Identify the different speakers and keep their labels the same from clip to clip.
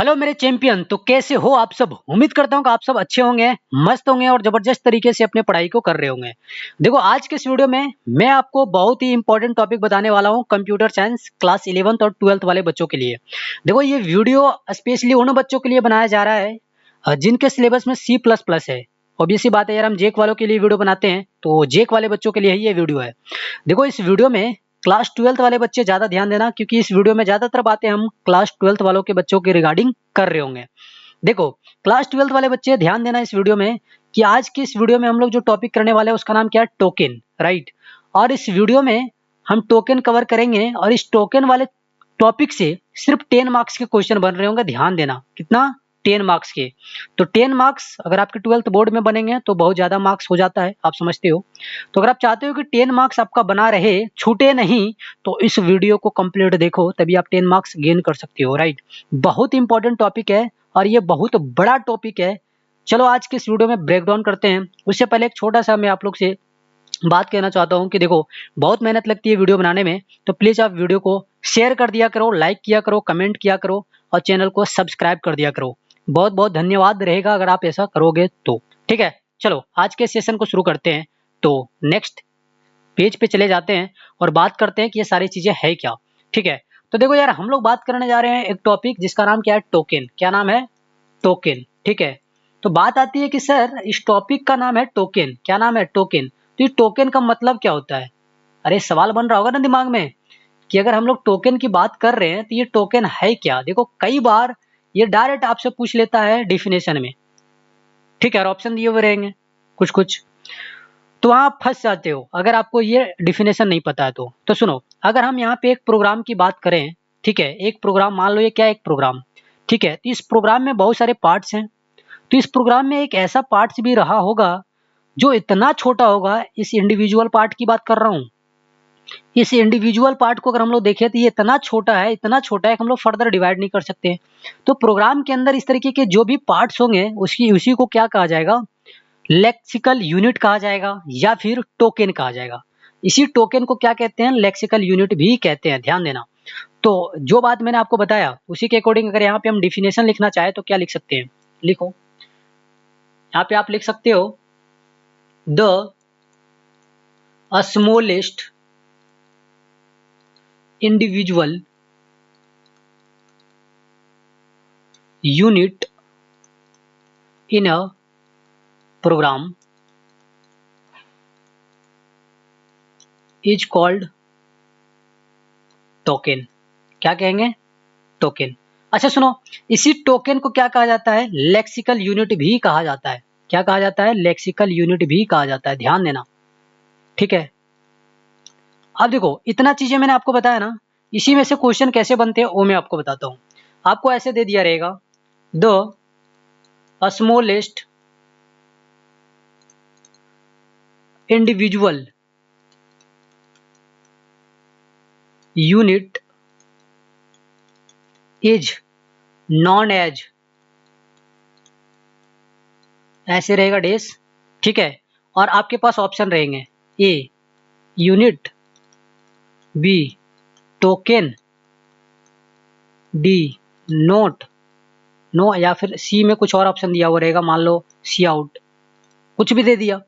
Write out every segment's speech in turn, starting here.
Speaker 1: Hello मेरे champion. तो कैसे हो आप सब? उम्मीद करता हूँ कि आप सब अच्छे होंगे, मस्त होंगे और जबरदस्त तरीके से अपने पढ़ाई को कर रहे होंगे। देखो आज के इस वीडियो में मैं आपको बहुत ही इंपॉर्टेंट टॉपिक बताने वाला हूँ, कंप्यूटर साइंस क्लास 11th और 12th वाले बच्चों के लिए। देखो ये वीडियो स्पेशली उन बच्चों के लिए बनाया जा रहा है जिनके सिलेबस में C++ है। ऑब्वियसली बात है यार, हम जेक वालों के लिए वीडियो बनाते हैं, तो जेक वाले बच्चों के लिए ही ये वीडियो है। देखो इस वीडियो में क्लास 12th वाले बच्चे ज़्यादा ध्यान देना, क्योंकि इस वीडियो में ज़्यादातर बातें हम क्लास 12th वालों के बच्चों के रिगार्डिंग कर रहे होंगे। देखो क्लास 12th वाले बच्चे ध्यान देना इस वीडियो में कि आज की इस वीडियो में हम लोग जो टॉपिक करने वाले हैं उसका नाम क्या है? Token, right. और इस वीडियो में हम टोकन कवर करेंगे और इस टोकन वाले टॉपिक से सिर्फ 10 मार्क्स के क्वेश्चन बन रहे होंगे। ध्यान देना, कितना? 10 मार्क्स के। तो 10 मार्क्स अगर आपके 12th बोर्ड में बनेंगे तो बहुत ज़्यादा मार्क्स हो जाता है, आप समझते हो। तो अगर आप चाहते हो कि 10 मार्क्स आपका बना रहे, छूटे नहीं, तो इस वीडियो को कंप्लीट देखो, तभी आप 10 मार्क्स गेन कर सकते हो, राइट। बहुत इंपॉर्टेंट टॉपिक है और ये बहुत बड़ा टॉपिक है। चलो आज के इस वीडियो में ब्रेक डाउन करते हैं। उससे पहले एक छोटा सा मैं आप लोग से बात कहना चाहता हूँ कि देखो बहुत मेहनत लगती है वीडियो बनाने में, तो प्लीज़ आप वीडियो को शेयर कर दिया करो, लाइक किया करो, कमेंट किया करो और चैनल को सब्सक्राइब कर दिया करो। बहुत बहुत धन्यवाद रहेगा अगर आप ऐसा करोगे तो। ठीक है, चलो आज के सेशन को शुरू करते हैं। तो नेक्स्ट पेज पे चले जाते हैं और बात करते हैं कि ये सारी चीज़ें है क्या। ठीक है, तो देखो यार हम लोग बात करने जा रहे हैं एक टॉपिक जिसका नाम क्या है? टोकन। क्या नाम है? टोकन। ठीक है, तो बात आती है कि सर इस टॉपिक का नाम है टोकन। क्या नाम है? टोकन। तो ये टोकन का मतलब क्या होता है? अरे सवाल बन रहा होगा ना दिमाग में कि अगर हम लोग टोकन की बात कर रहे हैं तो ये टोकन है क्या। देखो कई बार ये डायरेक्ट आपसे पूछ लेता है डिफिनेशन में, ठीक है, और ऑप्शन दिए हुए रहेंगे कुछ कुछ, तो वहाँ आप फंस जाते हो अगर आपको ये डिफिनेशन नहीं पता है तो सुनो, अगर हम यहाँ पे एक प्रोग्राम की बात करें, ठीक है, एक प्रोग्राम मान लो, ये क्या है? एक प्रोग्राम। ठीक है, तो इस प्रोग्राम में बहुत सारे पार्ट्स हैं। तो इस प्रोग्राम में एक ऐसा पार्ट्स भी रहा होगा जो इतना छोटा होगा, इस इंडिविजुअल पार्ट की बात कर रहा हूँ। इस इंडिविजुअल पार्ट को अगर हम लोग देखें तो ये इतना छोटा है, इतना छोटा है कि हम लोग फर्दर डिवाइड नहीं कर सकते। तो प्रोग्राम के अंदर इस तरीके के जो भी पार्ट्स होंगे उसकी उसी को क्या कहा जाएगा? लेक्सिकल यूनिट कहा जाएगा या फिर टोकन कहा जाएगा। इसी टोकन को क्या कहते हैं? लेक्सिकल यूनिट भी कहते हैं, ध्यान देना। तो जो बात मैंने आपको बताया उसी के अकॉर्डिंग अगर यहाँ पे हम डिफिनेशन लिखना चाहे तो क्या लिख सकते हैं? लिखो, यहाँ पे आप लिख सकते हो the smallest individual unit in a program is called token. क्या कहेंगे? टोकन। अच्छा सुनो, इसी टोकन को क्या कहा जाता है? लेक्सिकल यूनिट भी कहा जाता है। क्या कहा जाता है? लेक्सिकल यूनिट भी कहा जाता है, ध्यान देना। ठीक है, अब देखो इतना चीजें मैंने आपको बताया ना, इसी में से क्वेश्चन कैसे बनते हैं वो मैं आपको बताता हूँ। आपको ऐसे दे दिया रहेगा the smallest individual unit is known as, ऐसे रहेगा डेस। ठीक है, और आपके पास ऑप्शन रहेंगे A unit, B token, D note, no, या फिर सी में कुछ और ऑप्शन दिया हुआ रहेगा, मान लो सी आउट, कुछ भी दे दिया।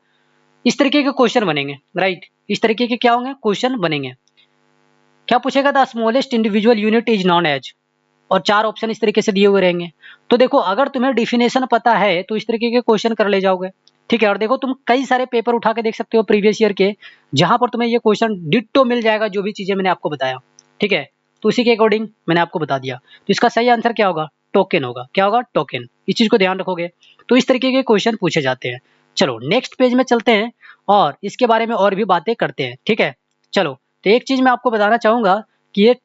Speaker 1: इस तरीके के क्वेश्चन बनेंगे, राइट। इस तरीके के क्या होंगे? क्वेश्चन बनेंगे। क्या पूछेगा? The smallest individual unit is known as, और 4 ऑप्शन इस तरीके से दिए हुए रहेंगे। तो देखो अगर तुम्हें डिफिनेशन पता है तो इस तरीके के क्वेश्चन कर ले जाओगे। ठीक है, और देखो तुम कई सारे पेपर उठा के देख सकते हो प्रीवियस ईयर के, जहां पर तुम्हें ये क्वेश्चन डिट्टो मिल जाएगा, जो भी चीजें मैंने आपको बताया। ठीक है, तो उसी के अकॉर्डिंग मैंने आपको बता दिया। तो इसका सही आंसर क्या होगा? टोकन होगा। क्या होगा? टोकन। इस चीज को ध्यान रखोगे तो इस तरीके के क्वेश्चन पूछे जाते हैं। चलो नेक्स्ट पेज में चलते हैं और इसके बारे में और भी बातें करते हैं। ठीक है, चलो, तो एक चीज मैं आपको बताना चाहूंगा कि ये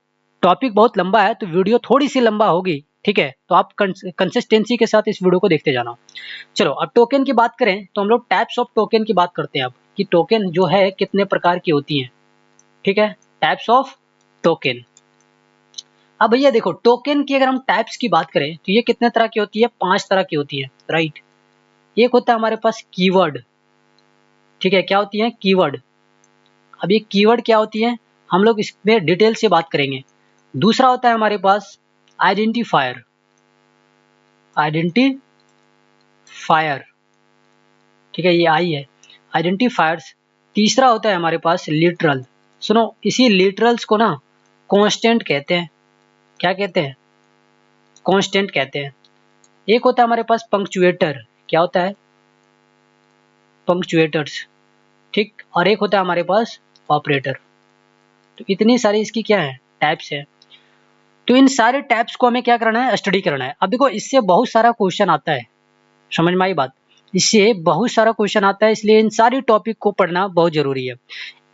Speaker 1: टॉपिक बहुत लंबा है तो वीडियो थोड़ी सी लंबा होगी। ठीक है, तो आप कंसिस्टेंसी के साथ इस वीडियो को देखते जाना। चलो अब टोकन की बात करें तो हम लोग टाइप्स ऑफ टोकन की बात करते हैं अब, कि टोकन जो है कितने प्रकार की होती हैं। ठीक है, टाइप्स ऑफ टोकन। अब भैया देखो टोकन की अगर हम टाइप्स की बात करें तो ये कितने तरह की होती है? 5 तरह की होती है, राइट। एक होता है हमारे पास कीवर्ड। ठीक है, क्या होती है? कीवर्ड। अब ये कीवर्ड क्या होती है हम लोग इसमें डिटेल से बात करेंगे। दूसरा होता है हमारे पास आइडेंटिफायर। आइडेंटिफायर, ठीक है, ये आई है आइडेंटिफायर्स। तीसरा होता है हमारे पास लिटरल। सुनो, इसी लिटरल्स को ना कांस्टेंट कहते हैं। क्या कहते हैं? कांस्टेंट कहते हैं। एक होता है हमारे पास पंक्चुएटर। क्या होता है? पंक्चुएटर्स, ठीक। और एक होता है हमारे पास ऑपरेटर। तो इतनी सारी इसकी क्या है? टाइप्स है। तो इन सारे टाइप्स को हमें क्या करना है? स्टडी करना है। अब देखो, इससे बहुत सारा क्वेश्चन आता है, समझ में आई बात? इससे बहुत सारा क्वेश्चन आता है, इसलिए इन सारी टॉपिक को पढ़ना बहुत जरूरी है।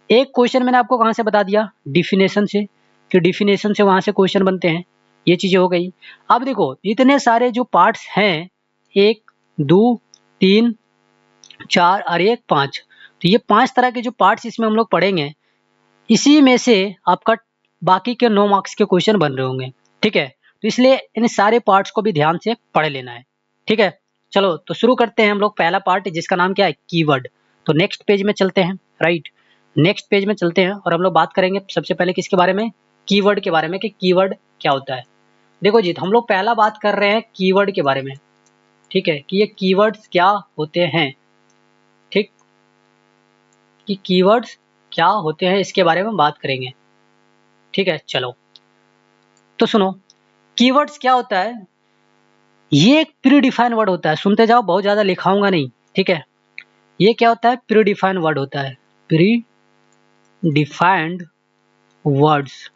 Speaker 1: एक क्वेश्चन मैंने आपको कहाँ से बता दिया? डिफिनेशन से, कि डिफिनेशन से वहां से क्वेश्चन बनते हैं। ये चीजें हो गई। अब देखो, इतने सारे जो पार्ट्स हैं, 1 2 3 4 और 1 5, तो ये 5 तरह के जो पार्ट्स इसमें हम लोग पढ़ेंगे, इसी में से आपका बाकी के 9 मार्क्स के क्वेश्चन बन रहे होंगे, ठीक है। तो इसलिए इन सारे पार्ट्स को भी ध्यान से पढ़ लेना है, ठीक है। चलो तो शुरू करते हैं हम लोग पहला पार्ट, जिसका नाम क्या है? कीवर्ड। तो नेक्स्ट पेज में चलते हैं, राइट। नेक्स्ट पेज में चलते हैं और हम लोग बात करेंगे सबसे पहले किसके बारे में? कीवर्ड के बारे में, कि कीवर्ड क्या होता है। देखो जी, हम लोग पहला बात कर रहे हैं कीवर्ड के बारे में, ठीक है, कि ये कीवर्ड्स क्या होते हैं, ठीक, कि कीवर्ड्स क्या होते हैं, इसके बारे में बात करेंगे, ठीक है। चलो तो सुनो, कीवर्ड्स क्या होता है? ये एक प्री डिफाइंड वर्ड होता है। सुनते जाओ, बहुत ज्यादा लिखाऊंगा नहीं, ठीक है। ये क्या होता है? प्री डिफाइंड वर्ड होता है। Pre defined words.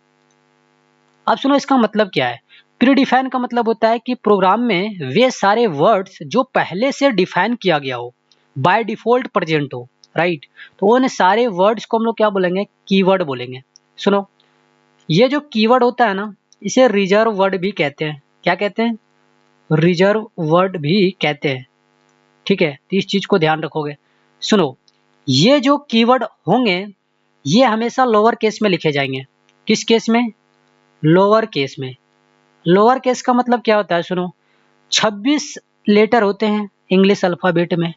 Speaker 1: अब सुनो, इसका मतलब क्या है? प्री डिफाइन का मतलब होता है कि प्रोग्राम में वे सारे वर्ड्स जो पहले से डिफाइन किया गया हो, बाय डिफॉल्ट प्रेजेंट हो, राइट। तो उन सारे वर्ड्स को हम लोग क्या बोलेंगे? कीवर्ड बोलेंगे। सुनो, ये जो कीवर्ड होता है ना, इसे रिजर्व वर्ड भी कहते हैं। क्या कहते हैं? रिजर्व वर्ड भी कहते हैं, ठीक है। तो इस चीज को ध्यान रखोगे। सुनो, ये जो कीवर्ड होंगे, ये हमेशा लोअर केस में लिखे जाएंगे। किस केस में? लोअर केस में। लोअर केस का मतलब क्या होता है? सुनो, 26 लेटर होते हैं इंग्लिश अल्फाबेट में,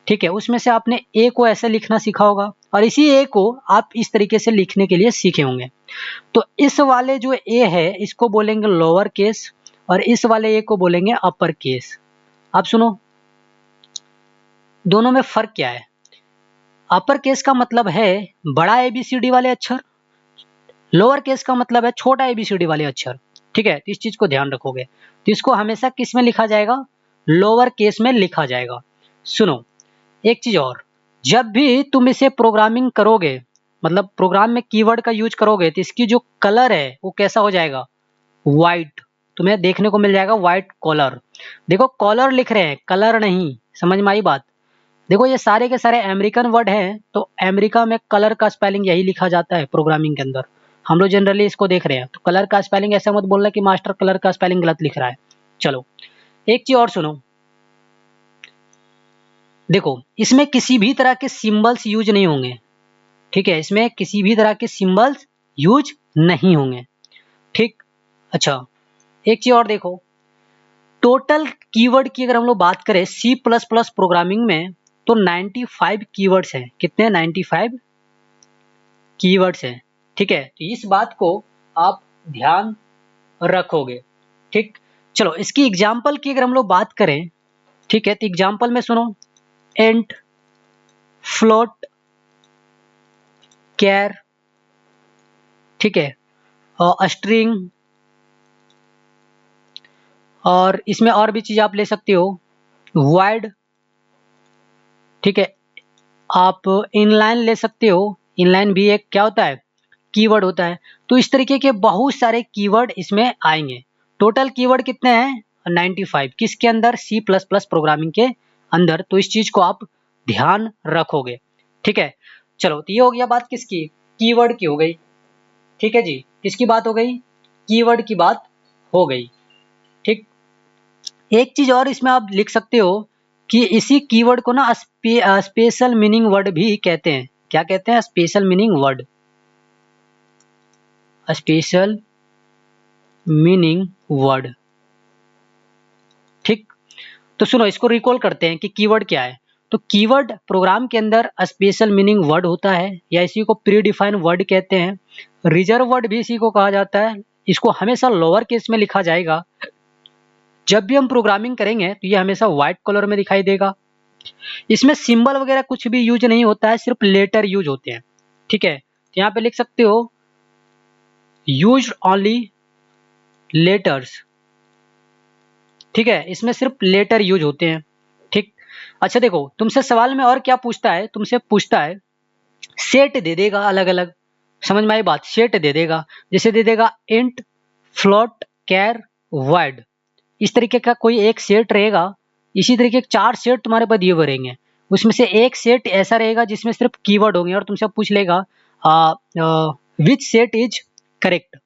Speaker 1: ठीक है। उसमें से आपने ए को ऐसे लिखना सीखा होगा, और इसी ए को आप इस तरीके से लिखने के लिए सीखे होंगे। तो इस वाले जो ए है, इसको बोलेंगे लोअर केस, और इस वाले ए को बोलेंगे अपर केस। अब सुनो, दोनों में फर्क क्या है? अपर केस का मतलब है बड़ा एबीसीडी वाले अक्षर, लोअर केस का मतलब है छोटा एबीसीडी वाले अक्षर, ठीक है। तो इस चीज को ध्यान रखोगे। तो इसको हमेशा किस में लिखा जाएगा? लोअर केस में लिखा जाएगा। सुनो, एक चीज और, जब भी तुम इसे प्रोग्रामिंग करोगे, मतलब प्रोग्राम में कीवर्ड का यूज करोगे, तो इसकी जो कलर है वो कैसा हो जाएगा? व्हाइट। तुम्हें देखने को मिल जाएगा व्हाइट कॉलर। देखो, कॉलर लिख रहे हैं, कलर नहीं। समझ में आई बात? देखो, ये सारे के सारे अमेरिकन वर्ड हैं, तो अमेरिका में कलर का स्पेलिंग यही लिखा जाता है प्रोग्रामिंग के अंदर। हम लोग जनरली इसको देख रहे हैं, तो कलर का स्पेलिंग ऐसा मत बोलना कि मास्टर कलर का स्पेलिंग गलत लिख रहा है। चलो, एक चीज और सुनो। देखो, इसमें किसी भी तरह के सिंबल्स यूज नहीं होंगे, ठीक है। इसमें किसी भी तरह के सिंबल्स यूज नहीं होंगे, ठीक। अच्छा, एक चीज और देखो, टोटल कीवर्ड की अगर हम लोग बात करें सी प्लस प्लस प्रोग्रामिंग में, तो 95 कीवर्ड्स हैं। कितने? 95 कीवर्ड्स हैं, ठीक है। तो इस बात को आप ध्यान रखोगे, ठीक। चलो, इसकी एग्जाम्पल की अगर हम लोग बात करें, ठीक है, तो एग्जाम्पल में सुनो, एंट, फ्लोट, कैर, ठीक है, और स्ट्रिंग, और इसमें और भी चीज आप ले सकते हो, वाइड, ठीक है। आप इनलाइन ले सकते हो। इनलाइन भी एक क्या होता है? कीवर्ड होता है। तो इस तरीके के बहुत सारे कीवर्ड इसमें आएंगे। टोटल कीवर्ड कितने हैं? 95। किसके अंदर? सी प्लस प्लस प्रोग्रामिंग के अंदर। तो इस चीज को आप ध्यान रखोगे, ठीक है। चलो, तो ये हो गया बात किसकी? कीवर्ड की हो गई, ठीक है जी। किसकी बात हो गई? कीवर्ड की बात हो गई, ठीक। एक चीज और इसमें आप लिख सकते हो कि इसी कीवर्ड को ना स्पेशल मीनिंग वर्ड भी कहते हैं। क्या कहते हैं? Special meaning word. Special meaning word, ठीक। तो सुनो, इसको रिकॉल करते हैं कि कीवर्ड क्या है। तो कीवर्ड प्रोग्राम के अंदर स्पेशल मीनिंग वर्ड होता है, या इसी को प्री डिफाइन वर्ड कहते हैं। रिजर्व वर्ड भी इसी को कहा जाता है। इसको हमेशा लोअर केस में लिखा जाएगा, जब भी हम प्रोग्रामिंग करेंगे तो ये हमेशा व्हाइट कलर में दिखाई देगा। इसमें सिंबल वगैरह कुछ भी यूज नहीं होता है, सिर्फ लेटर यूज होते हैं। ठीक है, तो यहाँ पे लिख सकते हो यूज ओनली लेटर्स। ठीक है, इसमें सिर्फ लेटर यूज होते हैं। ठीक, अच्छा देखो तुमसे सवाल में और क्या पूछता है, तुमसे पूछता है सेट दे देगा अलग अलग। समझ में आई बात, सेट दे देगा, जैसे दे देगा इंट, फ्लोट, कैर, वाइड, इस तरीके का कोई एक सेट रहेगा। इसी तरीके के 4 सेट तुम्हारे पास दिए हुए रहेंगे, उसमें से एक सेट ऐसा रहेगा जिसमें सिर्फ कीवर्ड होंगे और तुमसे पूछ लेगा विच सेट इज करेक्ट।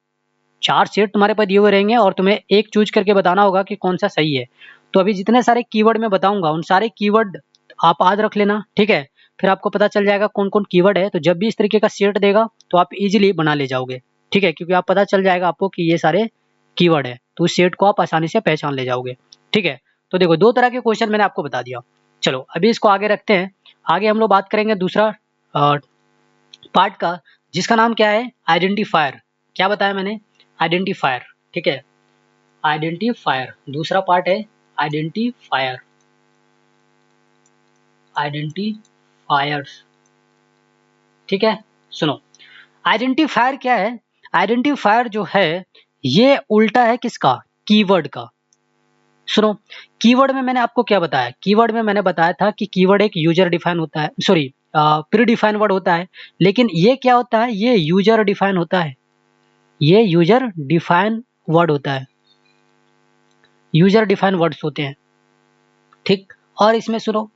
Speaker 1: 4 सेट तुम्हारे पास दिए हुए रहेंगे और तुम्हें एक चूज करके बताना होगा कि कौन सा सही है। तो अभी जितने सारे कीवर्ड मैं बताऊंगा उन सारे कीवर्ड आप याद रख लेना। ठीक है, फिर आपको पता चल जाएगा कौन कौन कीवर्ड है, तो जब भी इस तरीके का सेट देगा तो आप इजीली बना ले जाओगे। ठीक है, क्योंकि आप पता चल जाएगा आपको कि ये सारे कीवर्ड है, तो उस सेट को आप आसानी से पहचान ले जाओगे। ठीक है, तो देखो 2 तरह के क्वेश्चन मैंने आपको बता दिया। चलो अभी इसको आगे रखते हैं। आगे हम लोग बात करेंगे दूसरा पार्ट का, जिसका नाम क्या है आइडेंटिफायर। क्या बताया मैंने, आइडेंटिफायर। ठीक है, आइडेंटिफायर दूसरा पार्ट है, आइडेंटिफायर, आइडेंटिफायर्स। ठीक है, सुनो आइडेंटिफायर क्या है। आइडेंटिफायर जो है ये उल्टा है किसका, कीवर्ड का। सुनो, कीवर्ड में मैंने आपको क्या बताया, कीवर्ड में मैंने बताया था कि कीवर्ड एक यूजर डिफाइन होता है, सॉरी प्री डिफाइन वर्ड होता है, लेकिन ये क्या होता है, ये यूजर डिफाइन होता है, ये यूजर डिफाइन वर्ड होता है, यूजर डिफाइन वर्ड्स होते हैं। ठीक, और इसमें सुनो,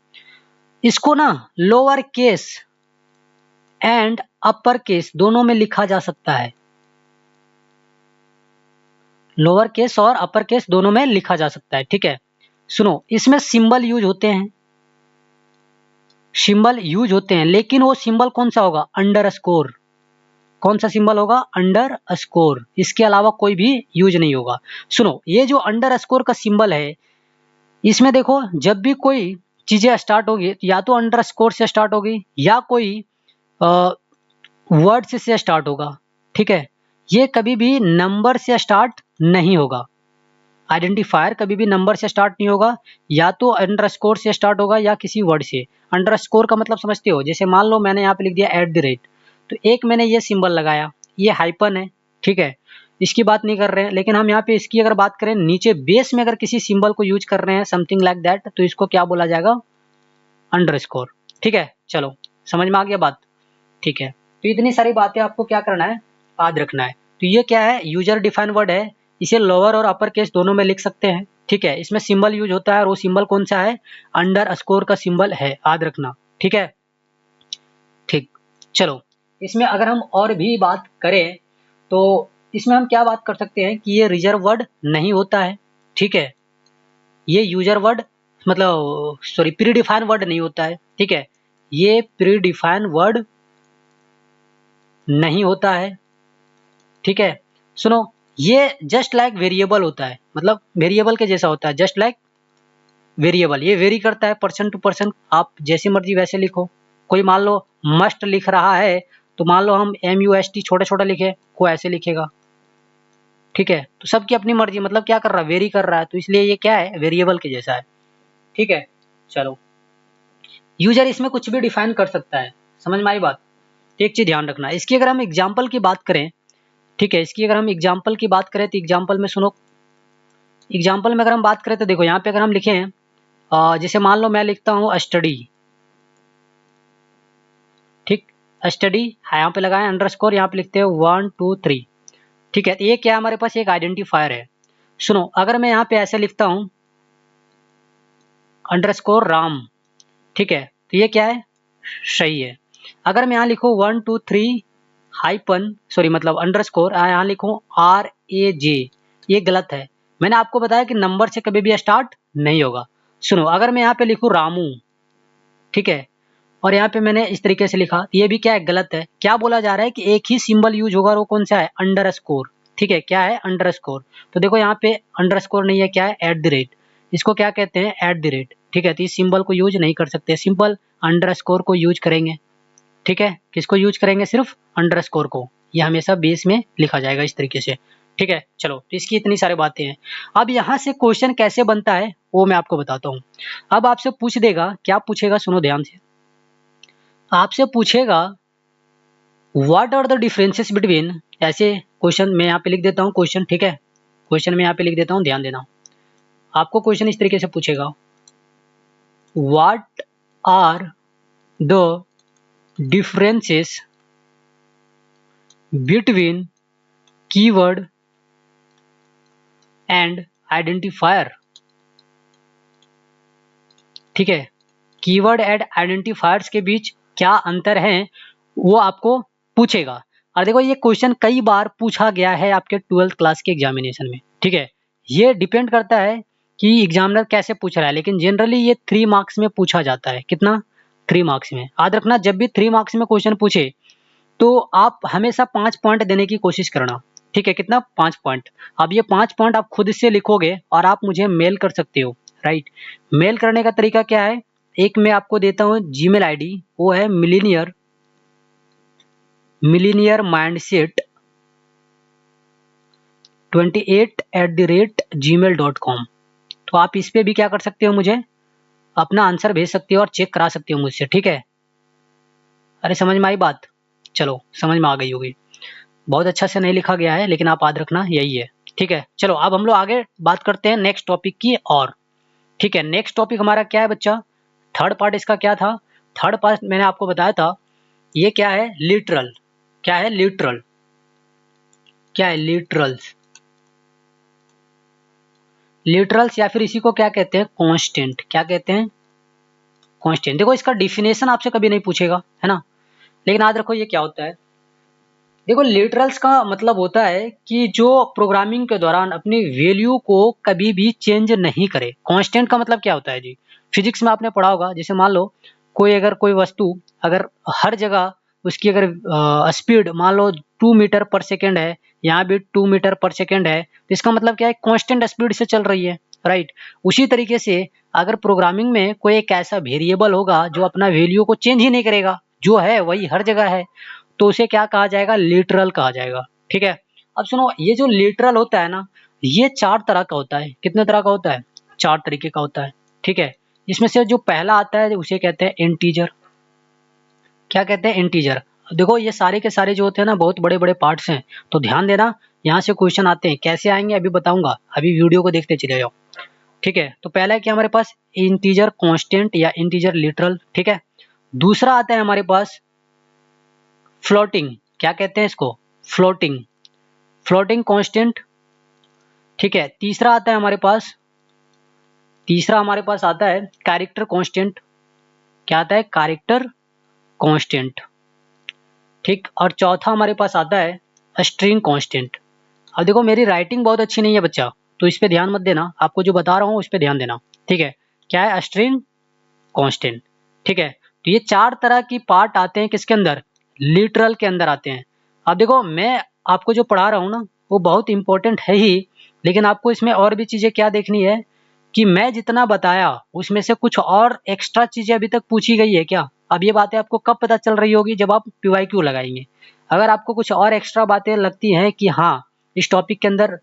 Speaker 1: इसको ना lower case and upper case दोनों में लिखा जा सकता है, लोअर केस और अपर केस दोनों में लिखा जा सकता है। ठीक है, सुनो इसमें सिंबल यूज होते हैं, सिंबल यूज होते हैं, लेकिन वो सिंबल कौन सा होगा, अंडरस्कोर। कौन सा सिंबल होगा, अंडरस्कोर, इसके अलावा कोई भी यूज नहीं होगा। सुनो ये जो अंडरस्कोर का सिंबल है, इसमें देखो जब भी कोई चीजें स्टार्ट होगी या तो अंडरस्कोर से स्टार्ट होगी या कोई वर्ड से स्टार्ट होगा। ठीक है, ये कभी भी नंबर से स्टार्ट नहीं होगा, आइडेंटिफायर कभी भी नंबर से स्टार्ट नहीं होगा, या तो अंडरस्कोर से स्टार्ट होगा या किसी वर्ड से। अंडरस्कोर का मतलब समझते हो, जैसे मान लो मैंने यहाँ पे लिख दिया @, तो एक मैंने ये सिंबल लगाया, ये हाइपन है। ठीक है, इसकी बात नहीं कर रहे हैं, लेकिन हम यहाँ पे इसकी अगर बात करें नीचे बेस में अगर किसी सिंबल को यूज कर रहे हैं समथिंग लाइक दैट, तो इसको क्या बोला जाएगा, अंडरस्कोर। ठीक है, चलो समझ में आ गया बात। ठीक है, तो इतनी सारी बातें आपको क्या करना है, याद रखना है। तो ये क्या है, यूजर डिफाइन वर्ड है, इसे लोअर और अपर केस दोनों में लिख सकते हैं। ठीक है, इसमें सिंबल यूज होता है और वो सिंबल कौन सा है, अंडरस्कोर का सिंबल है, याद रखना। ठीक है, ठीक, चलो इसमें अगर हम और भी बात करें तो इसमें हम क्या बात कर सकते हैं कि ये रिजर्व वर्ड नहीं होता है। ठीक है, ये यूजर वर्ड मतलब सॉरी प्री डिफाइन वर्ड नहीं होता है। ठीक है, ये प्री डिफाइन वर्ड नहीं होता है। ठीक है, सुनो ये जस्ट लाइक वेरिएबल होता है, मतलब वेरिएबल के जैसा होता है, जस्ट लाइक वेरिएबल। ये वेरी करता है पर्सन टू पर्सन, आप जैसे मर्जी वैसे लिखो। कोई मान लो मस्ट लिख रहा है, तो मान लो हम MUST छोटा छोटा लिखे, कोई ऐसे लिखेगा। ठीक है, तो सबकी अपनी मर्जी, मतलब क्या कर रहा है, वेरी कर रहा है, तो इसलिए ये क्या है, वेरिएबल के जैसा है। ठीक है, चलो यूजर इसमें कुछ भी डिफाइन कर सकता है, समझ में आई बात। एक चीज ध्यान रखना, इसकी अगर हम एग्जाम्पल की बात करें, ठीक है, इसकी अगर हम एग्जाम्पल की बात करें तो एग्जाम्पल में सुनो, एग्जाम्पल में अगर हम बात करें तो देखो यहाँ पे अगर हम लिखे हैं जैसे मान लो मैं लिखता हूँ स्टडी। ठीक, स्टडी है, यहाँ पे लगाए अंडरस्कोर, यहाँ पे लिखते हैं 1 2 3। ठीक है, तो ये क्या है, हमारे पास एक आइडेंटिफायर है। सुनो अगर मैं यहाँ पे ऐसे लिखता हूँ अंडरस्कोर राम, ठीक है, तो ये क्या है, सही है। अगर मैं यहाँ लिखूँ 1 2 3 हाइपन सॉरी मतलब अंडरस्कोर, यहाँ लिखूँ RAJ, ये गलत है। मैंने आपको बताया कि नंबर से कभी भी स्टार्ट नहीं होगा। सुनो अगर मैं यहाँ पे लिखूँ रामू, ठीक है, और यहाँ पे मैंने इस तरीके से लिखा, ये भी क्या है, गलत है। क्या बोला जा रहा है कि एक ही सिंबल यूज होगा, वो कौन सा है, अंडरस्कोर। ठीक है, क्या है, अंडरस्कोर। तो देखो यहाँ पे अंडरस्कोर नहीं है, क्या है, @ इसको क्या कहते हैं, @। ठीक है, तो इस सिंबल को यूज नहीं कर सकते, सिंपल अंडरस्कोर को यूज करेंगे। ठीक है, किसको यूज करेंगे, सिर्फ अंडरस्कोर को, ये हमेशा बेस में लिखा जाएगा इस तरीके से। ठीक है, चलो तो इसकी इतनी सारी बातें हैं। अब यहाँ से क्वेश्चन कैसे बनता है वो मैं आपको बताता हूँ। अब आपसे पूछ देगा, क्या पूछेगा सुनो ध्यान से। आपसे पूछेगा what are the differences between, ऐसे क्वेश्चन मैं यहाँ पे लिख देता हूँ क्वेश्चन, ठीक है, क्वेश्चन मैं यहाँ पे लिख देता हूँ, ध्यान देना। आपको क्वेश्चन इस तरीके से पूछेगा, what are the differences between keyword and identifier. ठीक है, कीवर्ड एंड आइडेंटिफायर्स के बीच क्या अंतर है वो आपको पूछेगा। और देखो ये क्वेश्चन कई बार पूछा गया है आपके 12th क्लास के एग्जामिनेशन में, ठीक है। ये डिपेंड करता है कि एग्जामिनर कैसे पूछ रहा है, लेकिन जनरली ये 3 मार्क्स में पूछा जाता है। कितना? 3 मार्क्स में। याद रखना, जब भी 3 मार्क्स में क्वेश्चन पूछे तो आप हमेशा 5 पॉइंट देने की कोशिश करना, ठीक है। कितना? 5 पॉइंट। अब ये 5 पॉइंट आप खुद से लिखोगे और आप मुझे मेल कर सकते हो, राइट। मेल करने का तरीका क्या है? एक मैं आपको देता हूँ जीमेल आईडी, वो है मिलीनियर माइंडसेट 28@gmail.com। तो आप इस पे भी क्या कर सकते हो, मुझे अपना आंसर भेज सकते हो और चेक करा सकते हो मुझसे, ठीक है। अरे समझ में आई बात? चलो समझ में आ गई होगी। बहुत अच्छा से नहीं लिखा गया है, लेकिन आप याद रखना यही है, ठीक है। चलो अब हम लोग आगे बात करते हैं नेक्स्ट टॉपिक की और, ठीक है। नेक्स्ट टॉपिक हमारा क्या है बच्चा? थर्ड पार्ट इसका क्या था? थर्ड पार्ट मैंने आपको बताया था, ये क्या है? लिटरल। क्या है? लिटरल। क्या है? लिटरल्स। लिटरल्स या फिर इसी को क्या कहते हैं? कांस्टेंट। क्या कहते हैं? कांस्टेंट। देखो इसका डिफिनेशन आपसे कभी नहीं पूछेगा, है ना, लेकिन याद रखो ये क्या होता है। देखो लिटरल्स का मतलब होता है कि जो प्रोग्रामिंग के दौरान अपनी वैल्यू को कभी भी चेंज नहीं करे। कांस्टेंट का मतलब क्या होता है जी? फिजिक्स में आपने पढ़ा होगा, जैसे मान लो कोई वस्तु अगर हर जगह उसकी अगर स्पीड मान लो 2 मीटर पर सेकेंड है, यहाँ भी 2 मीटर पर सेकेंड है, तो इसका मतलब क्या है? कांस्टेंट स्पीड से चल रही है, राइट। उसी तरीके से अगर प्रोग्रामिंग में कोई एक ऐसा वेरिएबल होगा जो अपना वैल्यू को चेंज ही नहीं करेगा, जो है वही हर जगह है, तो उसे क्या कहा जाएगा? लिटरल कहा जाएगा, ठीक है। अब सुनो, ये जो लिटरल होता है ना, ये 4 तरह का होता है। कितने तरह का होता है? 4 तरीके का होता है, ठीक है। इसमें से जो पहला आता है उसे कहते हैं इंटीजर। क्या कहते हैं? इंटीजर। देखो ये सारे के सारे जो होते हैं ना, बहुत बड़े बड़े पार्ट्स हैं, तो ध्यान देना। यहाँ से क्वेश्चन आते हैं, कैसे आएंगे अभी बताऊंगा, अभी वीडियो को देखते चले जाओ, ठीक है। तो पहला है कि हमारे पास इंटीजर कांस्टेंट या इंटीजर लिटरल, ठीक है। दूसरा आता है हमारे पास फ्लोटिंग। क्या कहते हैं इसको? फ्लोटिंग। फ्लोटिंग कांस्टेंट, ठीक है। तीसरा हमारे पास आता है कैरेक्टर कांस्टेंट। क्या आता है? कैरेक्टर कांस्टेंट, ठीक। और चौथा हमारे पास आता है स्ट्रिंग कांस्टेंट। अब देखो मेरी राइटिंग बहुत अच्छी नहीं है बच्चा, तो इस पे ध्यान मत देना, आपको जो बता रहा हूँ उस पे ध्यान देना, ठीक है। क्या है? स्ट्रिंग कांस्टेंट, ठीक है। तो ये 4 तरह की पार्ट आते हैं किसके अंदर? लिटरल के अंदर आते हैं। अब देखो मैं आपको जो पढ़ा रहा हूँ ना, वो बहुत इंपॉर्टेंट है ही, लेकिन आपको इसमें और भी चीजें क्या देखनी है कि मैं जितना बताया उसमें से कुछ और एक्स्ट्रा चीजें अभी तक पूछी गई है क्या? अब ये बातें आपको कब पता चल रही होगी? जब आप पीवाईक्यू लगाएंगे। अगर आपको कुछ और एक्स्ट्रा बातें लगती हैं कि हाँ इस टॉपिक के अंदर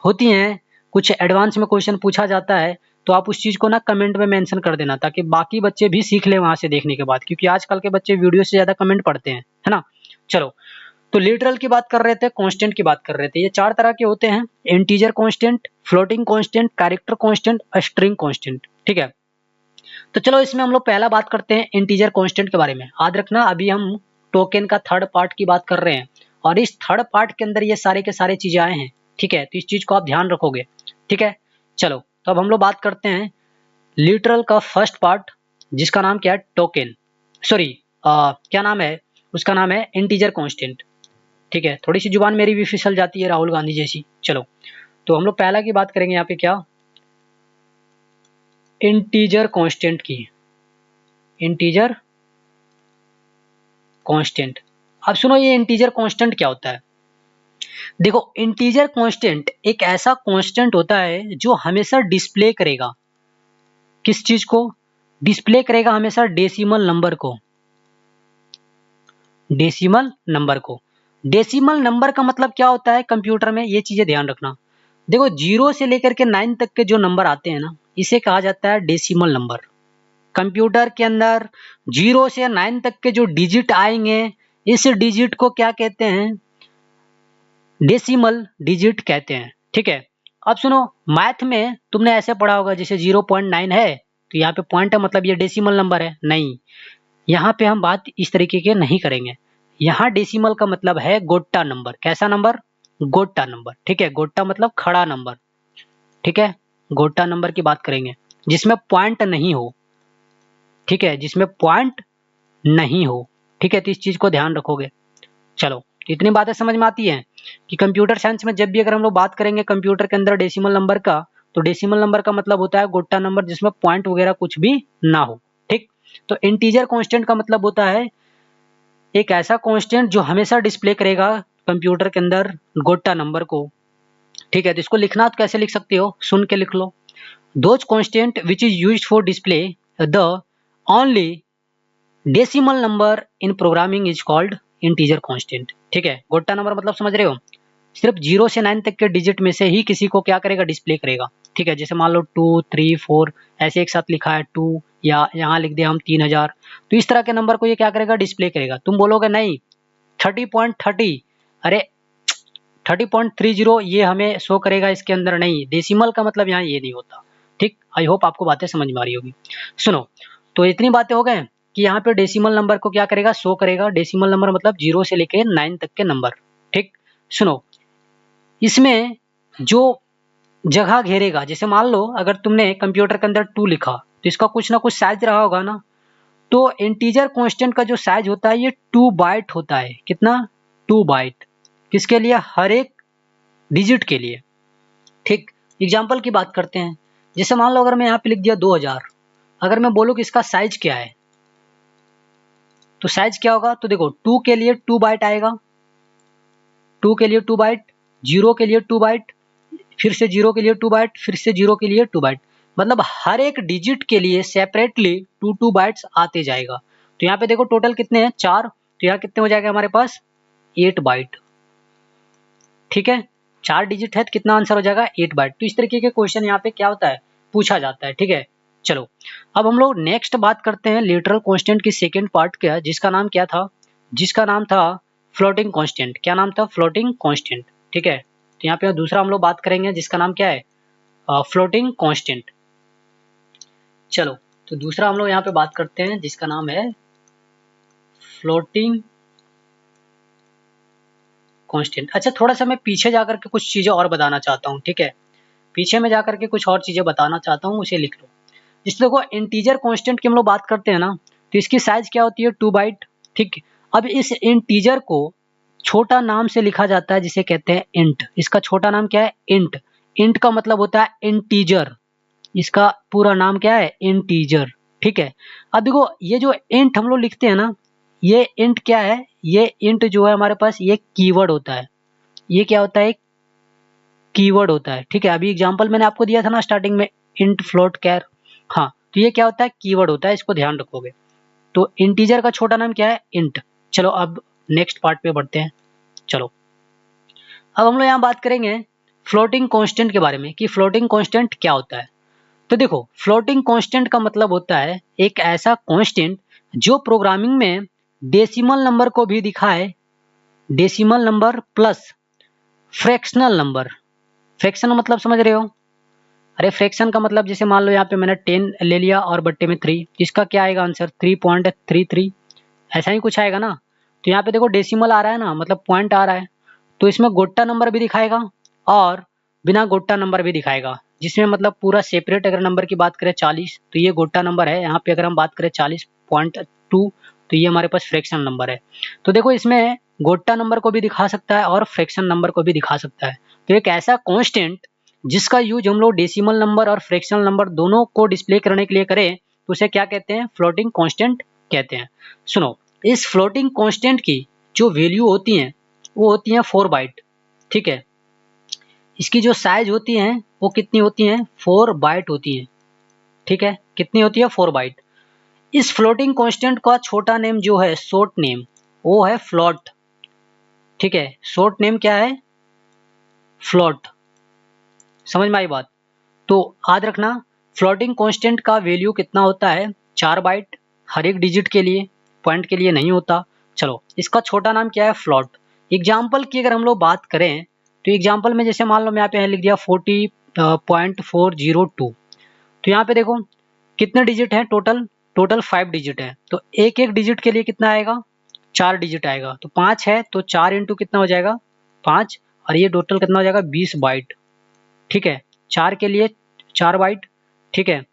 Speaker 1: होती हैं, कुछ एडवांस में क्वेश्चन पूछा जाता है, तो आप उस चीज को ना कमेंट में मेंशन कर देना, ताकि बाकी बच्चे भी सीख ले वहां से देखने के बाद, क्योंकि आजकल के बच्चे वीडियो से ज्यादा कमेंट पढ़ते हैं, है ना। चलो, तो लिटरल की बात कर रहे थे, कांस्टेंट की बात कर रहे थे। ये 4 तरह के होते हैं, integer constant, floating constant, character constant, string constant, ठीक है। तो चलो इसमें हम लोग पहला बात करते हैं इंटीजर कांस्टेंट के बारे में। याद रखना अभी हम टोकन का थर्ड पार्ट की बात कर रहे हैं, और इस थर्ड पार्ट के अंदर ये सारे के सारे चीजें आए हैं, ठीक है। तो इस चीज को आप ध्यान रखोगे, ठीक है। चलो तो अब हम लोग बात करते हैं लिटरल का फर्स्ट पार्ट, जिसका नाम क्या है? टोकन, सॉरी क्या नाम है उसका? नाम है इंटीजर कांस्टेंट, ठीक है। थोड़ी सी जुबान मेरी भी फिसल जाती है राहुल गांधी जैसी। चलो तो हम लोग पहला की बात करेंगे यहाँ पे, क्या? इंटीजर कांस्टेंट की। Integer constant. अब सुनो ये इंटीजर कांस्टेंट क्या होता है? देखो इंटीजर कांस्टेंट एक ऐसा कांस्टेंट होता है जो हमेशा डिस्प्ले करेगा, किस चीज को? डिस्प्ले करेगा हमेशा डेसिमल नंबर को, डेसिमल नंबर को। डेसिमल नंबर का मतलब क्या होता है कंप्यूटर में, ये चीजें ध्यान रखना। देखो 0 से लेकर के 9 तक के जो नंबर आते हैं ना, इसे कहा जाता है डेसिमल नंबर। कंप्यूटर के अंदर 0 से 9 तक के जो डिजिट आएंगे, इस डिजिट को क्या कहते हैं, डेसिमल डिजिट कहते हैं। ठीक है, अब सुनो, मैथ में तुमने ऐसे पढ़ा होगा जैसे 0.9 है तो यहाँ पे पॉइंट है, मतलब ये डेसिमल नंबर है। नहीं, यहाँ पे हम बात इस तरीके के नहीं करेंगे। यहाँ डेसिमल का मतलब है गोटा नंबर। कैसा नंबर? गोटा नंबर। ठीक है, गोटा मतलब खड़ा नंबर। ठीक है, गोटा नंबर की बात करेंगे जिसमें पॉइंट नहीं हो। ठीक है, जिसमें पॉइंट नहीं हो। ठीक है, तो इस चीज को ध्यान रखोगे। चलो, तो इतनी बातें समझ में आती हैं कि कंप्यूटर साइंस में जब भी अगर हम लोग बात करेंगे कंप्यूटर के अंदर डेसिमल नंबर का, तो डेसिमल नंबर का मतलब होता है गोटा नंबर जिसमें पॉइंट वगैरह कुछ भी ना हो। ठीक, तो इंटीजर कांस्टेंट का मतलब होता है एक ऐसा कांस्टेंट जो हमेशा डिस्प्ले करेगा कंप्यूटर के अंदर गोटा नंबर को। ठीक है, तो इसको लिखना तो कैसे लिख सकते हो, सुन के लिख लो। Those constant which is used for display the only decimal number in programming is called integer constant. ठीक है, गोटा नंबर मतलब समझ रहे हो, सिर्फ 0 से 9 तक के डिजिट में से ही किसी को क्या करेगा, डिस्प्ले करेगा। ठीक है, जैसे मान लो 2, 3, 4 ऐसे एक साथ लिखा है 2, या यहाँ लिख दिया हम 3000, तो इस तरह के नंबर को ये क्या करेगा, डिस्प्ले करेगा। तुम बोलोगे नहीं 30.30, अरे 30.30 ये हमें शो करेगा इसके अंदर, नहीं, डेसिमल का मतलब यहाँ ये नहीं होता। ठीक, आई होप आपको बातें समझ में आ रही होगी। सुनो, तो इतनी बातें हो गए कि यहाँ पे डेसिमल नंबर को क्या करेगा, शो करेगा। डेसिमल नंबर मतलब 0 से लेके 9 तक के नंबर। ठीक, सुनो, इसमें जो जगह घेरेगा, जैसे मान लो अगर तुमने कंप्यूटर के अंदर 2 लिखा तो इसका कुछ ना कुछ साइज रहा होगा ना। तो इंटीजर कांस्टेंट का जो साइज होता है ये 2 बाइट होता है। कितना? 2 बाइट। किसके लिए? हर एक डिजिट के लिए। ठीक, एग्जाम्पल की बात करते हैं। जैसे मान लो अगर मैं यहाँ पे लिख दिया 2000, अगर मैं बोलूँ कि इसका साइज क्या है, तो साइज क्या होगा, तो देखो 2 के लिए 2 बाइट आएगा, 2 के लिए 2 बाइट, 0 के लिए 2 बाइट, फिर से 0 के लिए 2 बाइट, फिर से 0 के लिए 2 बाइट। मतलब हर एक डिजिट के लिए सेपरेटली 2 बाइट्स आते जाएगा। तो यहाँ पे देखो टोटल कितने हैं, 4, तो यहाँ कितने हो जाएगा हमारे पास, 8 बाइट। ठीक है, 4 डिजिट है तो कितना आंसर हो जाएगा, 8 बाइट। तो इस तरीके के क्वेश्चन यहाँ पे क्या होता है, पूछा जाता है। ठीक है, चलो अब हम लोग नेक्स्ट बात करते हैं लिटरल कांस्टेंट की सेकेंड पार्ट का, जिसका नाम क्या था, जिसका नाम था फ्लोटिंग कांस्टेंट। क्या नाम था, फ्लोटिंग कांस्टेंट। ठीक है, तो यहाँ पे दूसरा हम लोग बात करेंगे जिसका नाम क्या है, फ्लोटिंग कांस्टेंट। चलो, तो दूसरा हम लोग यहाँ पे बात करते हैं जिसका नाम है फ्लोटिंग कांस्टेंट। अच्छा, थोड़ा सा मैं पीछे जाकर के कुछ चीजें और बताना चाहता हूँ। ठीक है, पीछे में जाकर के कुछ और चीजें बताना चाहता हूँ, उसे लिख लो। जिस देखो इंटीजर कांस्टेंट की हम लोग बात करते हैं ना, तो इसकी साइज क्या होती है, 2 बाइट। ठीक, अब इस इंटीजर को छोटा नाम से लिखा जाता है जिसे कहते हैं इंट। इसका छोटा नाम क्या है, इंट। इंट का मतलब होता है इंटीजर, इसका पूरा नाम क्या है, इंटीजर। ठीक है, अब देखो ये जो इंट हम लोग लिखते हैं ना, ये इंट क्या है, ये इंट जो है हमारे पास ये कीवर्ड होता है। ये क्या होता है, कीवर्ड होता है। ठीक है, अभी एग्जांपल मैंने आपको दिया था ना स्टार्टिंग में, इंट, फ्लोट, कैर। हाँ, तो ये क्या होता है, कीवर्ड होता है, इसको ध्यान रखोगे। तो इंटीजर का छोटा नाम क्या है, इंट। चलो अब नेक्स्ट पार्ट पे बढ़ते हैं। चलो, अब हम लोग यहाँ बात करेंगे फ्लोटिंग कांस्टेंट के बारे में कि फ्लोटिंग कांस्टेंट क्या होता है। तो देखो, फ्लोटिंग कांस्टेंट का मतलब होता है एक ऐसा कांस्टेंट जो प्रोग्रामिंग में डेसिमल नंबर को भी दिखाए, decimal number plus fractional number. Fraction मतलब समझ रहे हो, अरे फ्रैक्शन का मतलब जैसे मान लो यहाँ पे मैंने 10 ले लिया और बट्टे में 3, इसका क्या आएगा आंसर, 3.33, ऐसा ही कुछ आएगा ना। तो यहाँ पे देखो डेसिमल आ रहा है ना, मतलब पॉइंट आ रहा है, तो इसमें गोटा नंबर भी दिखाएगा और बिना गोटा नंबर भी दिखाएगा। जिसमें मतलब पूरा सेपरेट अगर नंबर की बात करें 40, तो ये गोटा नंबर है। यहाँ पे अगर हम बात करें 40.2, तो ये हमारे पास फ्रैक्शन नंबर है। तो देखो इसमें गोटा नंबर को भी दिखा सकता है और फ्रैक्शन नंबर को भी दिखा सकता है। तो एक ऐसा कांस्टेंट जिसका यूज हम लोग डेसिमल नंबर और फ्रैक्शनल नंबर दोनों को डिस्प्ले करने के लिए करें, तो उसे क्या कहते हैं, फ्लोटिंग कांस्टेंट कहते हैं। सुनो, इस फ्लोटिंग कांस्टेंट की जो वैल्यू होती हैं वो होती हैं 4 बाइट। ठीक है, इसकी जो साइज होती हैं वो कितनी होती हैं, 4 बाइट होती हैं। ठीक है, कितनी होती है, 4 बाइट। इस फ्लोटिंग कांस्टेंट का छोटा नेम जो है, शॉर्ट नेम, वो है फ्लोट। ठीक है, शॉर्ट नेम क्या है, फ्लोट। समझ में आई बात। तो याद रखना फ्लोटिंग कांस्टेंट का वैल्यू कितना होता है, 4 बाइट, हर एक डिजिट के लिए, पॉइंट के लिए नहीं होता। चलो इसका छोटा नाम क्या है, फ्लोट। एग्जाम्पल की अगर हम लोग बात करें तो एग्जाम्पल में जैसे मान लो मैं यहाँ पे लिख दिया 40.402। तो यहाँ पे देखो कितने डिजिट हैं टोटल, टोटल 5 डिजिट है। तो एक एक डिजिट के लिए कितना आएगा, 4 डिजिट आएगा। तो 5 है तो 4 इंटू कितना हो जाएगा, 5, और ये टोटल कितना हो जाएगा, 20 बाइट। ठीक है, 4 के लिए 4 बाइट, ठीक है,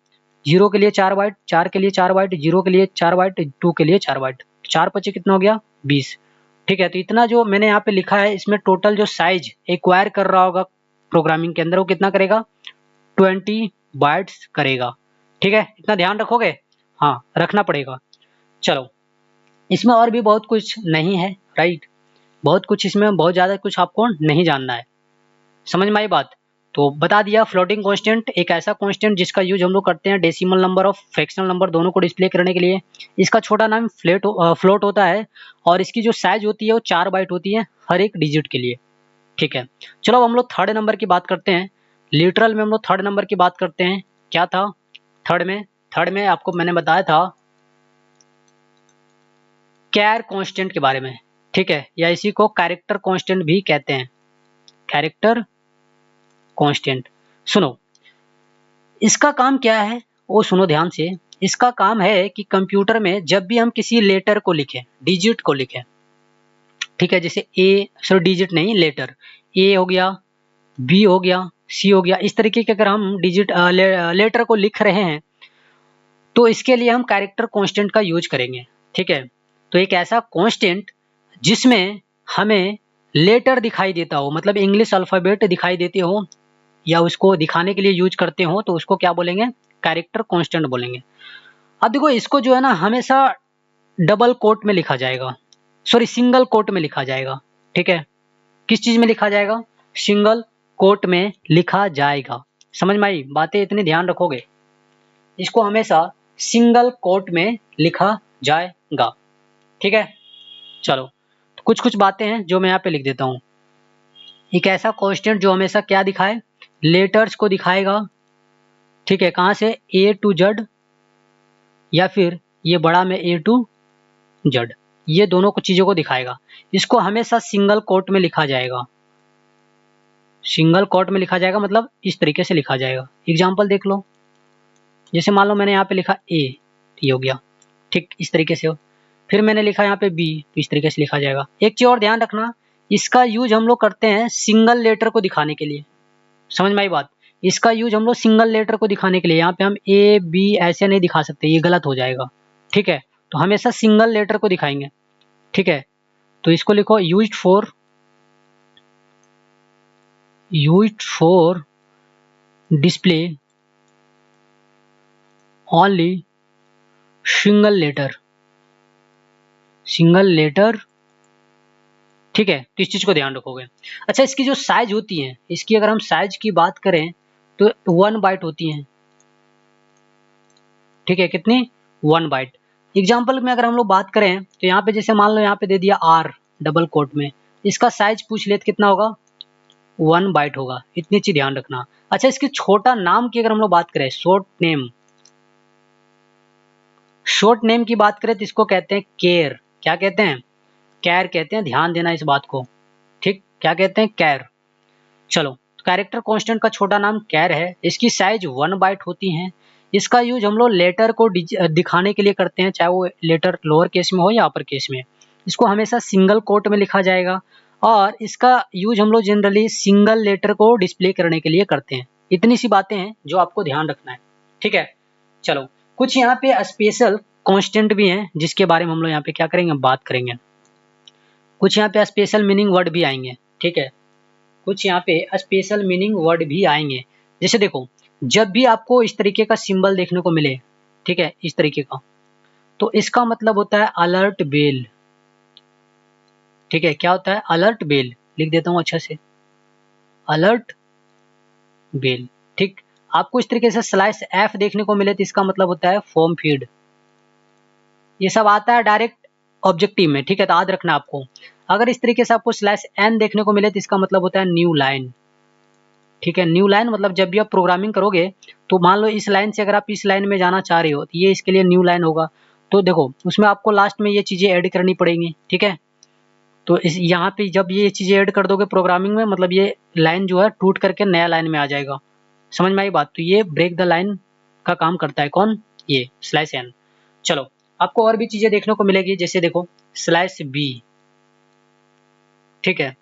Speaker 1: 0 के लिए 4 बाइट, 4 के लिए 4 बाइट, 0 के लिए 4 बाइट, 2 के लिए 4 बाइट, 4 पचे कितना हो गया, 20। ठीक है, तो इतना जो मैंने यहाँ पे लिखा है इसमें टोटल जो साइज एक्वायर कर रहा होगा प्रोग्रामिंग के अंदर वो कितना करेगा, 20 बाइट्स करेगा। ठीक है, इतना ध्यान रखोगे, हाँ रखना पड़ेगा। चलो इसमें और भी बहुत कुछ नहीं है, राइट, बहुत कुछ इसमें, बहुत ज़्यादा कुछ आपको नहीं जानना है। समझ में आई बात। तो बता दिया फ्लोटिंग कांस्टेंट एक ऐसा कांस्टेंट जिसका यूज हम लोग करते हैं डेसिमल नंबर और फ्रैक्शनल नंबर दोनों को डिस्प्ले करने के लिए। इसका छोटा नाम फ्लोट होता है और इसकी जो साइज होती है वो 4 बाइट होती है हर एक डिजिट के लिए। ठीक है, चलो अब हम लोग थर्ड नंबर की बात करते हैं। लिटरल में हम लोग थर्ड नंबर की बात करते हैं। क्या था थर्ड में आपको मैंने बताया था कैर कांस्टेंट के बारे में। ठीक है, या इसी को कैरेक्टर कांस्टेंट भी कहते हैं, कैरेक्टर कांस्टेंट। सुनो इसका काम क्या है, वो सुनो ध्यान से। इसका काम है कि कंप्यूटर में जब भी हम किसी लेटर को लिखें, डिजिट को लिखें, ठीक है, जैसे ए, सॉरी डिजिट नहीं लेटर, ए हो गया, बी हो गया, सी हो गया, इस तरीके के अगर हम डिजिट लेटर को लिख रहे हैं तो इसके लिए हम कैरेक्टर कांस्टेंट का यूज करेंगे। ठीक है, तो एक ऐसा कांस्टेंट जिसमें हमें लेटर दिखाई देता हो, मतलब इंग्लिश अल्फ़ाबेट दिखाई देते हो या उसको दिखाने के लिए यूज करते हो, तो उसको क्या बोलेंगे, कैरेक्टर कांस्टेंट बोलेंगे। अब देखो इसको जो है ना हमेशा डबल कोट में लिखा जाएगा, सॉरी सिंगल कोट में लिखा जाएगा। ठीक है, किस चीज में लिखा जाएगा, सिंगल कोट में लिखा जाएगा। समझ में आई बातें, इतनी ध्यान रखोगे, इसको हमेशा सिंगल कोट में लिखा जाएगा। ठीक है, चलो तो कुछ कुछ बातें हैं जो मैं यहाँ पे लिख देता हूँ। एक ऐसा कांस्टेंट जो हमेशा क्या दिखाए, लेटर्स को दिखाएगा। ठीक है, कहाँ से, ए टू जेड, या फिर ये बड़ा में ए टू जेड, ये दोनों को चीजों को दिखाएगा। इसको हमेशा सिंगल कोट में लिखा जाएगा, सिंगल कोट में लिखा जाएगा मतलब इस तरीके से लिखा जाएगा। एग्जाम्पल देख लो, जैसे मान लो मैंने यहाँ पे लिखा ए, ये हो गया, ठीक इस तरीके से हो। फिर मैंने लिखा यहाँ पे बी, तो इस तरीके से लिखा जाएगा। एक चीज और ध्यान रखना, इसका यूज हम लोग करते हैं सिंगल लेटर को दिखाने के लिए। समझ में आई बात, इसका यूज हम लोग सिंगल लेटर को दिखाने के लिए, यहाँ पे हम ए बी ऐसे नहीं दिखा सकते, ये गलत हो जाएगा। ठीक है, तो हमेशा सिंगल लेटर को दिखाएंगे। ठीक है, तो इसको लिखो used for display only single letter. ठीक है, तो इस चीज को ध्यान रखोगे। अच्छा, इसकी जो साइज होती है, इसकी अगर हम साइज की बात करें तो 1 बाइट होती है। ठीक है, कितनी, 1 बाइट। एग्जाम्पल में अगर हम लोग बात करें तो यहाँ पे जैसे मान लो यहाँ पे दे दिया आर डबल कोट में, इसका साइज पूछ ले तो कितना होगा, 1 बाइट होगा। इतनी चीज ध्यान रखना। अच्छा, इसके छोटा नाम की अगर हम लोग बात करें, शॉर्ट नेम की बात करें तो इसको कहते हैं केर। क्या कहते हैं, कैर कहते हैं, ध्यान देना इस बात को। ठीक, क्या कहते हैं, कैर। चलो, कैरेक्टर कांस्टेंट का छोटा नाम कैर है। इसकी साइज 1 बाइट होती है। इसका यूज हम लोग लेटर को दिखाने के लिए करते हैं, चाहे वो लेटर लोअर केस में हो या अपर केस में। इसको हमेशा सिंगल कोट में लिखा जाएगा और इसका यूज हम लोग जनरली सिंगल लेटर को डिस्प्ले करने के लिए करते हैं। इतनी सी बातें हैं जो आपको ध्यान रखना है। ठीक है, चलो कुछ यहाँ पे स्पेशल कांस्टेंट भी हैं जिसके बारे में हम लोग यहाँ पे क्या करेंगे, बात करेंगे। कुछ यहाँ पे स्पेशल मीनिंग वर्ड भी आएंगे। ठीक है, कुछ यहाँ पे स्पेशल मीनिंग वर्ड भी आएंगे। जैसे देखो, जब भी आपको इस तरीके का सिंबल देखने को मिले, ठीक है, इस तरीके का, तो इसका मतलब होता है अलर्ट बेल। ठीक है, क्या होता है, अलर्ट बेल। लिख देता हूँ अच्छा से, अलर्ट बेल। ठीक, आपको इस तरीके से स्लैश एफ देखने को मिले तो इसका मतलब होता है फॉर्म फीड। ये सब आता है डायरेक्ट ऑब्जेक्टिव में, ठीक है। तो याद रखना आपको, अगर इस तरीके से आपको स्लैश एन देखने को मिले तो इसका मतलब होता है न्यू लाइन, ठीक है। न्यू लाइन मतलब जब भी आप प्रोग्रामिंग करोगे तो मान लो इस लाइन से अगर आप इस लाइन में जाना चाह रहे हो तो ये इसके लिए न्यू लाइन होगा। तो देखो उसमें आपको लास्ट में ये चीज़ें ऐड करनी पड़ेंगी, ठीक है। तो इस यहाँ पे जब ये चीज़ें ऐड कर दोगे प्रोग्रामिंग में, मतलब ये लाइन जो है टूट करके नया लाइन में आ जाएगा। समझ में आई बात? तो ये ब्रेक द लाइन का काम करता है कौन? ये स्लैश एन। चलो आपको और भी चीज़ें देखने को मिलेगी, जैसे देखो स्लैश बी, ठीक है,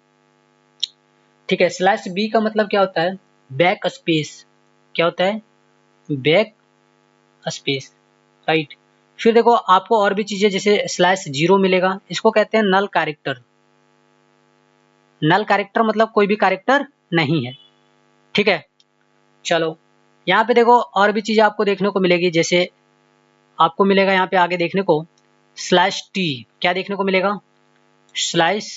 Speaker 1: ठीक है। स्लैश बी का मतलब क्या होता है? Back space. क्या होता है? Back space, right. फिर देखो आपको और भी चीजें, जैसे स्लैश जीरो मिलेगा, इसको कहते हैं नल कैरेक्टर। नल कैरेक्टर मतलब कोई भी कैरेक्टर नहीं है, ठीक है। चलो यहाँ पे देखो और भी चीजें आपको देखने को मिलेगी, जैसे आपको मिलेगा यहाँ पे आगे देखने को स्लैश टी। क्या देखने को मिलेगा? Slash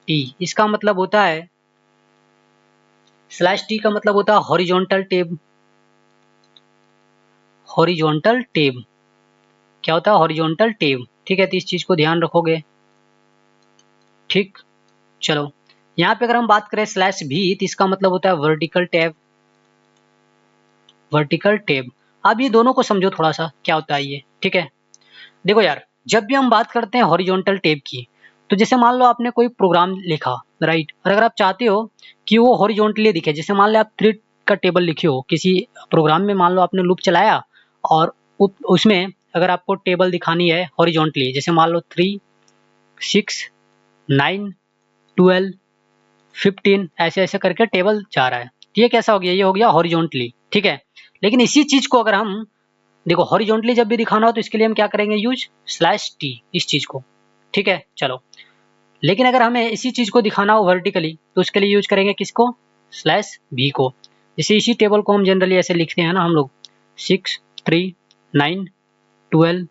Speaker 1: T. इसका मतलब होता है, स्लैश टी का मतलब होता है हॉरिजॉन्टल टैब। हॉरिजॉन्टल टैब क्या होता है? हॉरिजॉन्टल टैब, ठीक है। तो इस चीज को ध्यान रखोगे, ठीक। चलो यहाँ पे अगर हम बात करें स्लैश भी, तो इसका मतलब होता है वर्टिकल टैब। Vertical tab. अब ये दोनों को समझो थोड़ा सा क्या होता है ये, ठीक है। देखो यार, जब भी हम बात करते हैं हॉरिजॉन्टल टैब की, तो जैसे मान लो आपने कोई प्रोग्राम लिखा, राइट, और अगर आप चाहते हो कि वो हॉरिजॉन्टली दिखे, जैसे मान लो आप 3 का टेबल लिखे हो किसी प्रोग्राम में, मान लो आपने लूप चलाया और उसमें अगर आपको टेबल दिखानी है हॉरिजॉन्टली, जैसे मान लो 3, 6, 9, 12, 15 ऐसे ऐसे करके टेबल जा रहा है, तो ये कैसा हो गया? ये हो गया हॉरिजॉन्टली, ठीक है। लेकिन इसी चीज को अगर हम देखो हॉरिजॉन्टली जब भी दिखाना हो तो इसके लिए हम क्या करेंगे? यूज स्लैश टी, इस चीज को, ठीक है। चलो लेकिन अगर हमें इसी चीज को दिखाना हो वर्टिकली तो उसके लिए यूज करेंगे किसको? स्लैश भी को। जैसे इसी टेबल को हम जनरली ऐसे लिखते हैं ना हम लोग, 6, 3, 9, 12,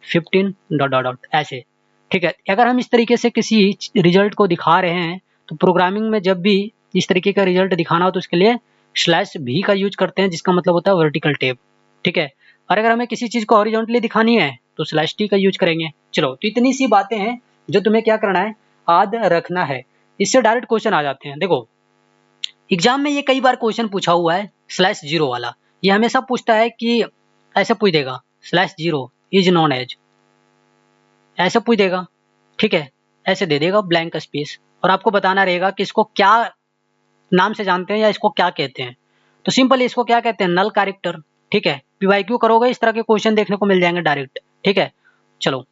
Speaker 1: 15 डॉट डॉट डॉट ऐसे, ठीक है। अगर हम इस तरीके से किसी रिजल्ट को दिखा रहे हैं तो प्रोग्रामिंग में जब भी इस तरीके का रिजल्ट दिखाना हो तो उसके लिए स्लैश भी का यूज करते हैं, जिसका मतलब होता है वर्टिकल टैब, ठीक है। और अगर हमें किसी चीज को हॉरिजॉन्टली दिखानी है तो स्लैश टी का यूज करेंगे। चलो तो इतनी सी बातें हैं जो तुम्हें क्या करना है? याद रखना है। इससे डायरेक्ट क्वेश्चन आ जाते हैं। देखो एग्जाम में ये कई बार क्वेश्चन पूछा हुआ है स्लैश जीरो वाला, ये हमेशा पूछता है कि ऐसे पूछ देगा slash zero is known as, ऐसे पूछ देगा, ठीक है। ऐसे दे देगा ब्लैंक स्पेस और आपको बताना रहेगा कि इसको क्या नाम से जानते हैं या इसको क्या कहते हैं। तो सिंपली इसको क्या कहते हैं? नल कैरेक्टर, ठीक है। पीवाईक्यू करोगे इस तरह के क्वेश्चन देखने को मिल जाएंगे डायरेक्ट, ठीक है। चलो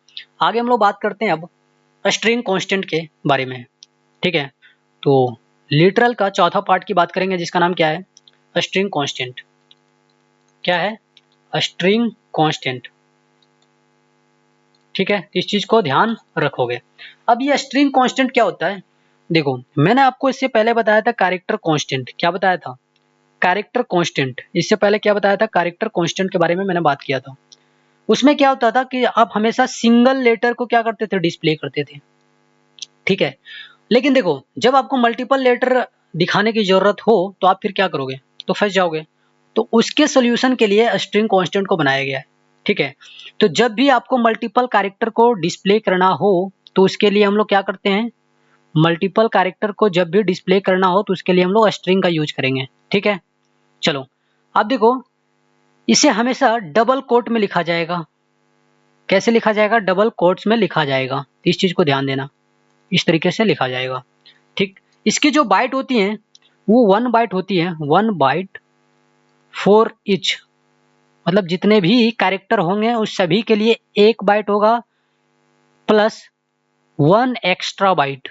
Speaker 1: आगे हम लोग बात करते हैं अब स्ट्रिंग कांस्टेंट के बारे में, ठीक है। तो लिटरल का चौथा पार्ट की बात करेंगे जिसका नाम क्या है? String constant. क्या है? स्ट्रिंग कांस्टेंट, ठीक है। इस चीज को ध्यान रखोगे। अब ये स्ट्रिंग कांस्टेंट क्या होता है? देखो मैंने आपको इससे पहले बताया था कैरेक्टर कांस्टेंट। क्या बताया था? Character constant. इससे पहले क्या बताया था? कैरेक्टर कांस्टेंट के बारे में मैंने बात किया था। उसमें क्या होता था कि आप हमेशा सिंगल लेटर को क्या करते थे? डिस्प्ले करते थे, ठीक है। लेकिन देखो जब आपको मल्टीपल लेटर दिखाने की जरूरत हो तो आप फिर क्या करोगे? तो फंस जाओगे। तो उसके सोल्यूशन के लिए स्ट्रिंग कांस्टेंट को बनाया गया है, ठीक है। तो जब भी आपको मल्टीपल कैरेक्टर को डिस्प्ले करना हो तो उसके लिए हम लोग क्या करते हैं? मल्टीपल कैरेक्टर को जब भी डिस्प्ले करना हो तो उसके लिए हम लोग स्ट्रिंग का यूज करेंगे, ठीक है। चलो अब देखो इसे हमेशा डबल कोट में लिखा जाएगा। कैसे लिखा जाएगा? डबल कोट्स में लिखा जाएगा। इस चीज को ध्यान देना, इस तरीके से लिखा जाएगा, ठीक। इसकी जो बाइट होती है वो 1 बाइट होती है, 1 बाइट फॉर ईच। मतलब जितने भी कैरेक्टर होंगे उस सभी के लिए 1 बाइट होगा plus 1 extra byte,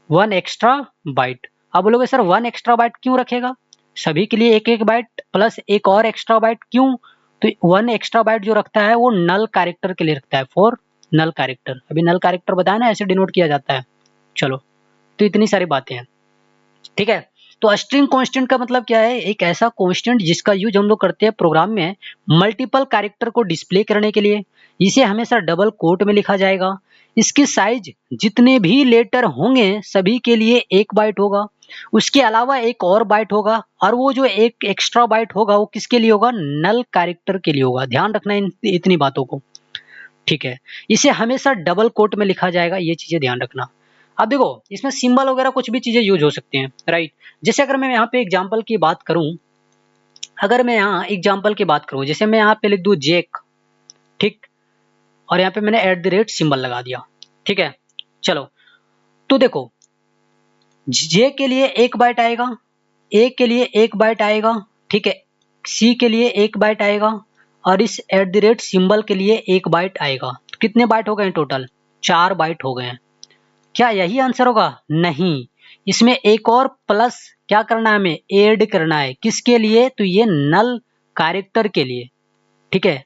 Speaker 1: 1 extra byte. अब बोलोगे सर 1 एक्स्ट्रा बाइट क्यों रखेगा? सभी के लिए 1-1 बाइट प्लस एक और एक्स्ट्रा बाइट क्यों? तो 1 एक्स्ट्रा बाइट जो रखता है वो नल कैरेक्टर के लिए रखता है, फॉर नल कैरेक्टर। अभी नल कैरेक्टर बताया ना, ऐसे डिनोट किया जाता है। चलो तो इतनी सारी बातें हैं, ठीक है। तो स्ट्रिंग कांस्टेंट का मतलब क्या है? एक ऐसा कांस्टेंट जिसका यूज हम लोग करते हैं प्रोग्राम में मल्टीपल कैरेक्टर को डिस्प्ले करने के लिए। इसे हमेशा डबल कोट में लिखा जाएगा। इसकी साइज जितने भी लेटर होंगे सभी के लिए 1 बाइट होगा। उसके अलावा एक और बाइट होगा और वो जो एक एक्स्ट्रा बाइट होगा वो किसके लिए होगा? नल कैरेक्टर के लिए होगा। ध्यान रखना इतनी बातों को। ठीक है, इसे हमेशा डबल कोट में लिखा जाएगा, ये चीजें ध्यान रखना। अब देखो इसमें सिंबल वगैरह कुछ भी चीजें यूज हो सकती हैं, राइट। जैसे अगर मैं यहाँ पे एग्जांपल की बात करूं, अगर मैं यहाँ एग्जांपल की बात करूं, जैसे मैं यहाँ पे लिख दूं जैक, ठीक, और यहाँ पे मैंने @ सिंबल लगा दिया, ठीक है। चलो तो देखो जे के लिए 1 बाइट आएगा, ए के लिए 1 बाइट आएगा, ठीक है, सी के लिए 1 बाइट आएगा और इस @ सिंबल के लिए 1 बाइट आएगा। तो कितने बाइट हो गए हैं टोटल? 4 बाइट हो गए हैं। क्या यही आंसर होगा? नहीं, इसमें एक और प्लस क्या करना है, हमें ऐड करना है। किसके लिए? तो ये नल कैरेक्टर के लिए, ठीक है।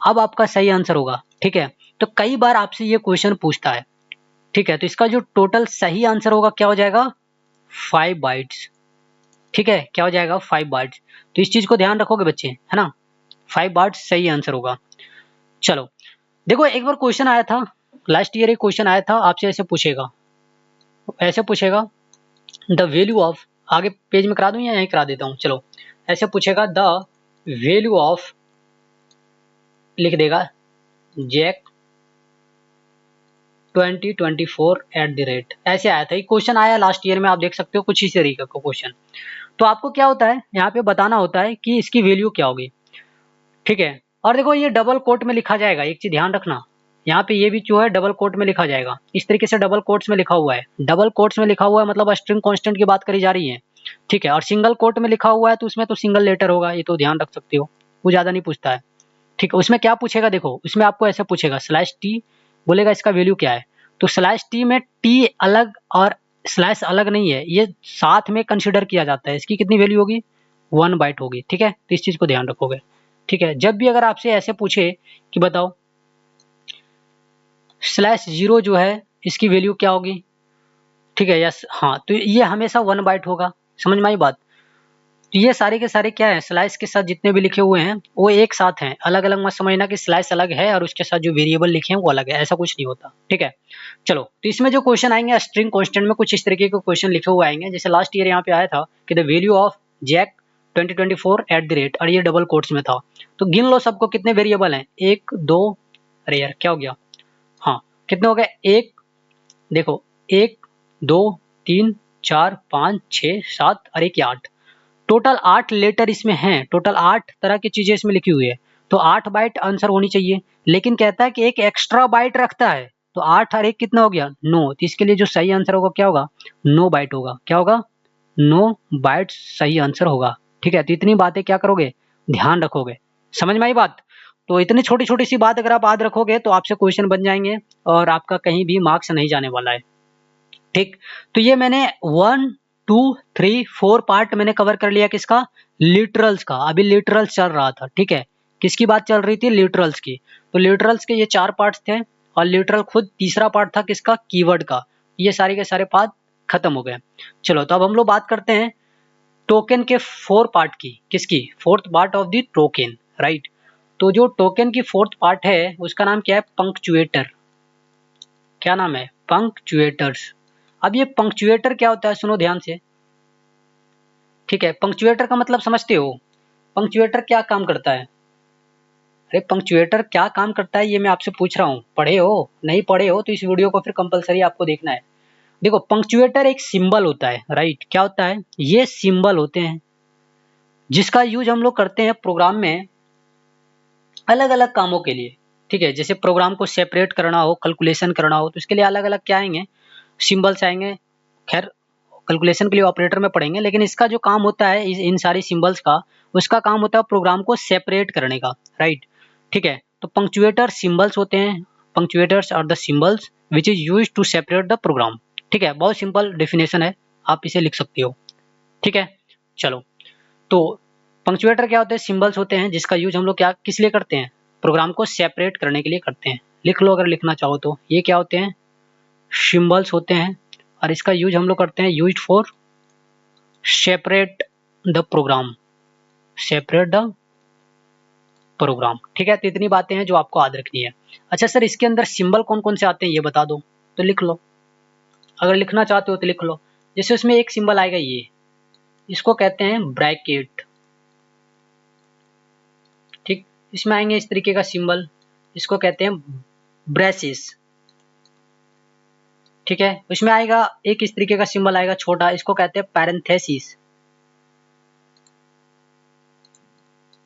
Speaker 1: अब आपका सही आंसर होगा, ठीक है। तो कई बार आपसे ये क्वेश्चन पूछता है, ठीक है। तो इसका जो टोटल सही आंसर होगा क्या हो जाएगा? 5 बाइट्स, ठीक है। क्या हो जाएगा? 5 बाइट्स। तो इस चीज को ध्यान रखोगे बच्चे, है ना। 5 बाइट्स सही आंसर होगा। चलो देखो एक बार क्वेश्चन आया था, लास्ट ईयर एक क्वेश्चन आया था, आपसे ऐसे पूछेगा, ऐसे पूछेगा द वैल्यू ऑफ, आगे पेज में करा दूं या यहीं करा देता हूं, चलो ऐसे पूछेगा द वैल्यू ऑफ, लिख देगा जैक 2024 ऐसे आया था। ये क्वेश्चन आया लास्ट ईयर में, आप देख सकते हो कुछ इसी तरीके का क्वेश्चन। तो आपको क्या होता है यहाँ पे बताना होता है कि इसकी वैल्यू क्या होगी, ठीक है। और देखो ये डबल कोट में लिखा जाएगा, एक चीज ध्यान रखना, यहाँ पे ये भी जो है डबल कोट में लिखा जाएगा। इस तरीके से डबल कोट्स में लिखा हुआ है, डबल कोट्स में लिखा हुआ है मतलब स्ट्रिंग कांस्टेंट की बात करी जा रही है, ठीक है। और सिंगल कोट में लिखा हुआ है तो उसमें तो सिंगल लेटर होगा, ये तो ध्यान रख सकते हो, वो ज्यादा नहीं पूछता है, ठीक है। उसमें क्या पूछेगा, देखो उसमें आपको ऐसे पूछेगा /t, बोलेगा इसका वैल्यू क्या है। तो /t में t अलग और स्लैश अलग नहीं है, ये साथ में कंसिडर किया जाता है। इसकी कितनी वैल्यू होगी? 1 बाइट होगी, ठीक है। तो इस चीज को ध्यान रखोगे, ठीक है। जब भी अगर आपसे ऐसे पूछे कि बताओ /0 जो है इसकी वैल्यू क्या होगी, ठीक है, यस, हाँ, तो ये हमेशा 1 बाइट होगा। समझ में आई बात? तो ये सारे के सारे क्या है, स्लाइस के साथ जितने भी लिखे हुए हैं वो एक साथ हैं, अलग अलग मत समझना कि स्लाइस अलग है और उसके साथ जो वेरिएबल लिखे हैं वो अलग है, ऐसा कुछ नहीं होता, ठीक है। चलो तो इसमें जो क्वेश्चन आएंगे स्ट्रिंग कांस्टेंट में कुछ इस तरीके के क्वेश्चन लिखे हुए आएंगे, जैसे लास्ट ईयर यहाँ पे आया था कि द वैल्यू ऑफ जैक 2024 और ये डबल कोट्स में था। तो गिन लो सबको, कितने वेरिएबल हैं, 1 2, अरे यार क्या हो गया, हाँ कितने हो गए, एक, देखो 1 2 3 4 5 6 7 और 1 8, टोटल 8 लेटर इसमें हैं, टोटल 8 तरह की चीजें इसमें लिखी हुई है। तो 8 बाइट आंसर होनी चाहिए, लेकिन कहता है कि एक एक्स्ट्रा बाइट रखता है, तो 8 और 1 कितना हो गया, 9। तो इसके लिए जो सही आंसर होगा क्या होगा, 9 बाइट होगा। क्या होगा? 9 बाइट सही आंसर होगा, ठीक है। तो इतनी बातें क्या करोगे, ध्यान रखोगे। समझ में आई बात? तो इतनी छोटी छोटी सी बात अगर आप याद रखोगे तो आपसे क्वेश्चन बन जाएंगे और आपका कहीं भी मार्क्स नहीं जाने वाला है, ठीक। तो ये मैंने 1 2 3 4 पार्ट मैंने कवर कर लिया, किसका, लिटरल्स का। अभी लिटरल्स चल रहा था, ठीक है। किसकी बात चल रही थी, लिटरल्स की। तो लिटरल्स के ये 4 पार्ट्स थे और लिटरल खुद तीसरा पार्ट था, किसका, कीवर्ड का। ये सारे के सारे पार्ट खत्म हो गए। चलो तो अब हम लोग बात करते हैं टोकन के 4 पार्ट की, किसकी, 4th part of the token, right. तो जो टोकन की 4th पार्ट है उसका नाम क्या है, पंक्चुएटर। क्या नाम है, पंक्चुएटर्स। अब ये पंक्चुएटर क्या होता है, सुनो ध्यान से, ठीक है। पंक्चुएटर का मतलब समझते हो, पंक्चुएटर क्या काम करता है? अरे पंक्चुएटर क्या काम करता है ये मैं आपसे पूछ रहा हूँ, पढ़े हो? नहीं पढ़े हो तो इस वीडियो को फिर कंपलसरी आपको देखना है। देखो पंक्चुएटर एक सिंबल होता है, राइट। क्या होता है, ये सिंबल होते हैं जिसका यूज हम लोग करते हैं प्रोग्राम में अलग अलग कामों के लिए, ठीक है। जैसे प्रोग्राम को सेपरेट करना हो, कैलकुलेशन करना हो, तो इसके लिए अलग अलग क्या आएंगे, सिंबल्स आएंगे। खैर कैलकुलेशन के लिए ऑपरेटर में पढ़ेंगे, लेकिन इसका जो काम होता है इन सारी सिंबल्स का, उसका काम होता है प्रोग्राम को सेपरेट करने का, राइट, ठीक है। तो पंक्चुएटर सिंबल्स होते हैं, punctuators are the symbols which is used to separate the program, ठीक है। बहुत सिंपल डेफिनेशन है, आप इसे लिख सकते हो, ठीक है। चलो तो पंक्चुएटर क्या होते हैं, सिंबल्स होते हैं जिसका यूज हम लोग क्या किस लिए करते हैं, प्रोग्राम को सेपरेट करने के लिए करते हैं। लिख लो अगर लिखना चाहो तो, ये क्या होते हैं, सिंबल्स होते हैं और इसका यूज हम लोग करते हैं used for separate the program, separate the program, ठीक है। तो इतनी बातें हैं जो आपको याद रखनी है। अच्छा सर इसके अंदर सिंबल कौन कौन से आते हैं ये बता दो, तो लिख लो, अगर लिखना चाहते हो तो लिख लो। जैसे उसमें एक सिंबल आएगा ये, इसको कहते हैं ब्रैकेट, ठीक। इसमें आएंगे इस तरीके का सिंबल, इसको कहते हैं ब्रेसिस, ठीक है। उसमें आएगा एक इस तरीके का सिंबल आएगा छोटा, इसको कहते हैं पैरेंथेसिस,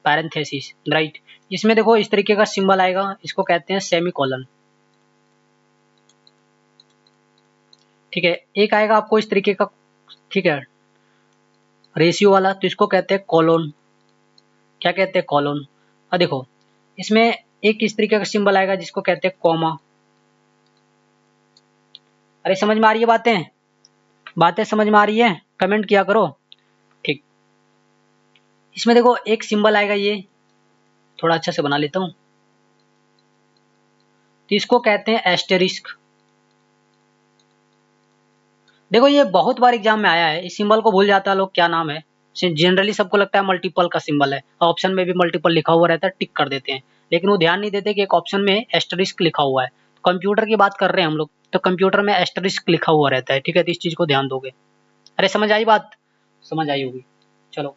Speaker 1: पैरेंथेसिस, राइट। इसमें देखो इस तरीके का सिंबल आएगा, इसको कहते हैं सेमीकोलन, ठीक है। एक आएगा आपको इस तरीके का, ठीक है, रेशियो वाला, तो इसको कहते हैं कोलोन, क्या कहते हैं, कोलोन। अब देखो इसमें एक इस तरीके का सिंबल आएगा जिसको कहते हैं कॉमा। अरे समझ में आ रही है बातें, बातें समझ में आ रही है, कमेंट किया करो, ठीक। इसमें देखो एक सिंबल आएगा, ये थोड़ा अच्छा से बना लेता हूं, तो इसको कहते हैं एस्टेरिस्क। देखो ये बहुत बार एग्जाम में आया है, इस सिंबल को भूल जाता है लोग, क्या नाम है। जनरली सबको लगता है मल्टीपल का सिंबल है, ऑप्शन में भी मल्टीपल लिखा हुआ रहता है, टिक कर देते हैं, लेकिन वो ध्यान नहीं देते कि एक ऑप्शन में एस्टेरिस्क लिखा हुआ है। कंप्यूटर की बात कर रहे हैं हम लोग, तो कंप्यूटर में एस्टेरिस्क लिखा हुआ रहता है, ठीक है, तो इस चीज को ध्यान दोगे। अरे समझ आई बात, समझ आई होगी। चलो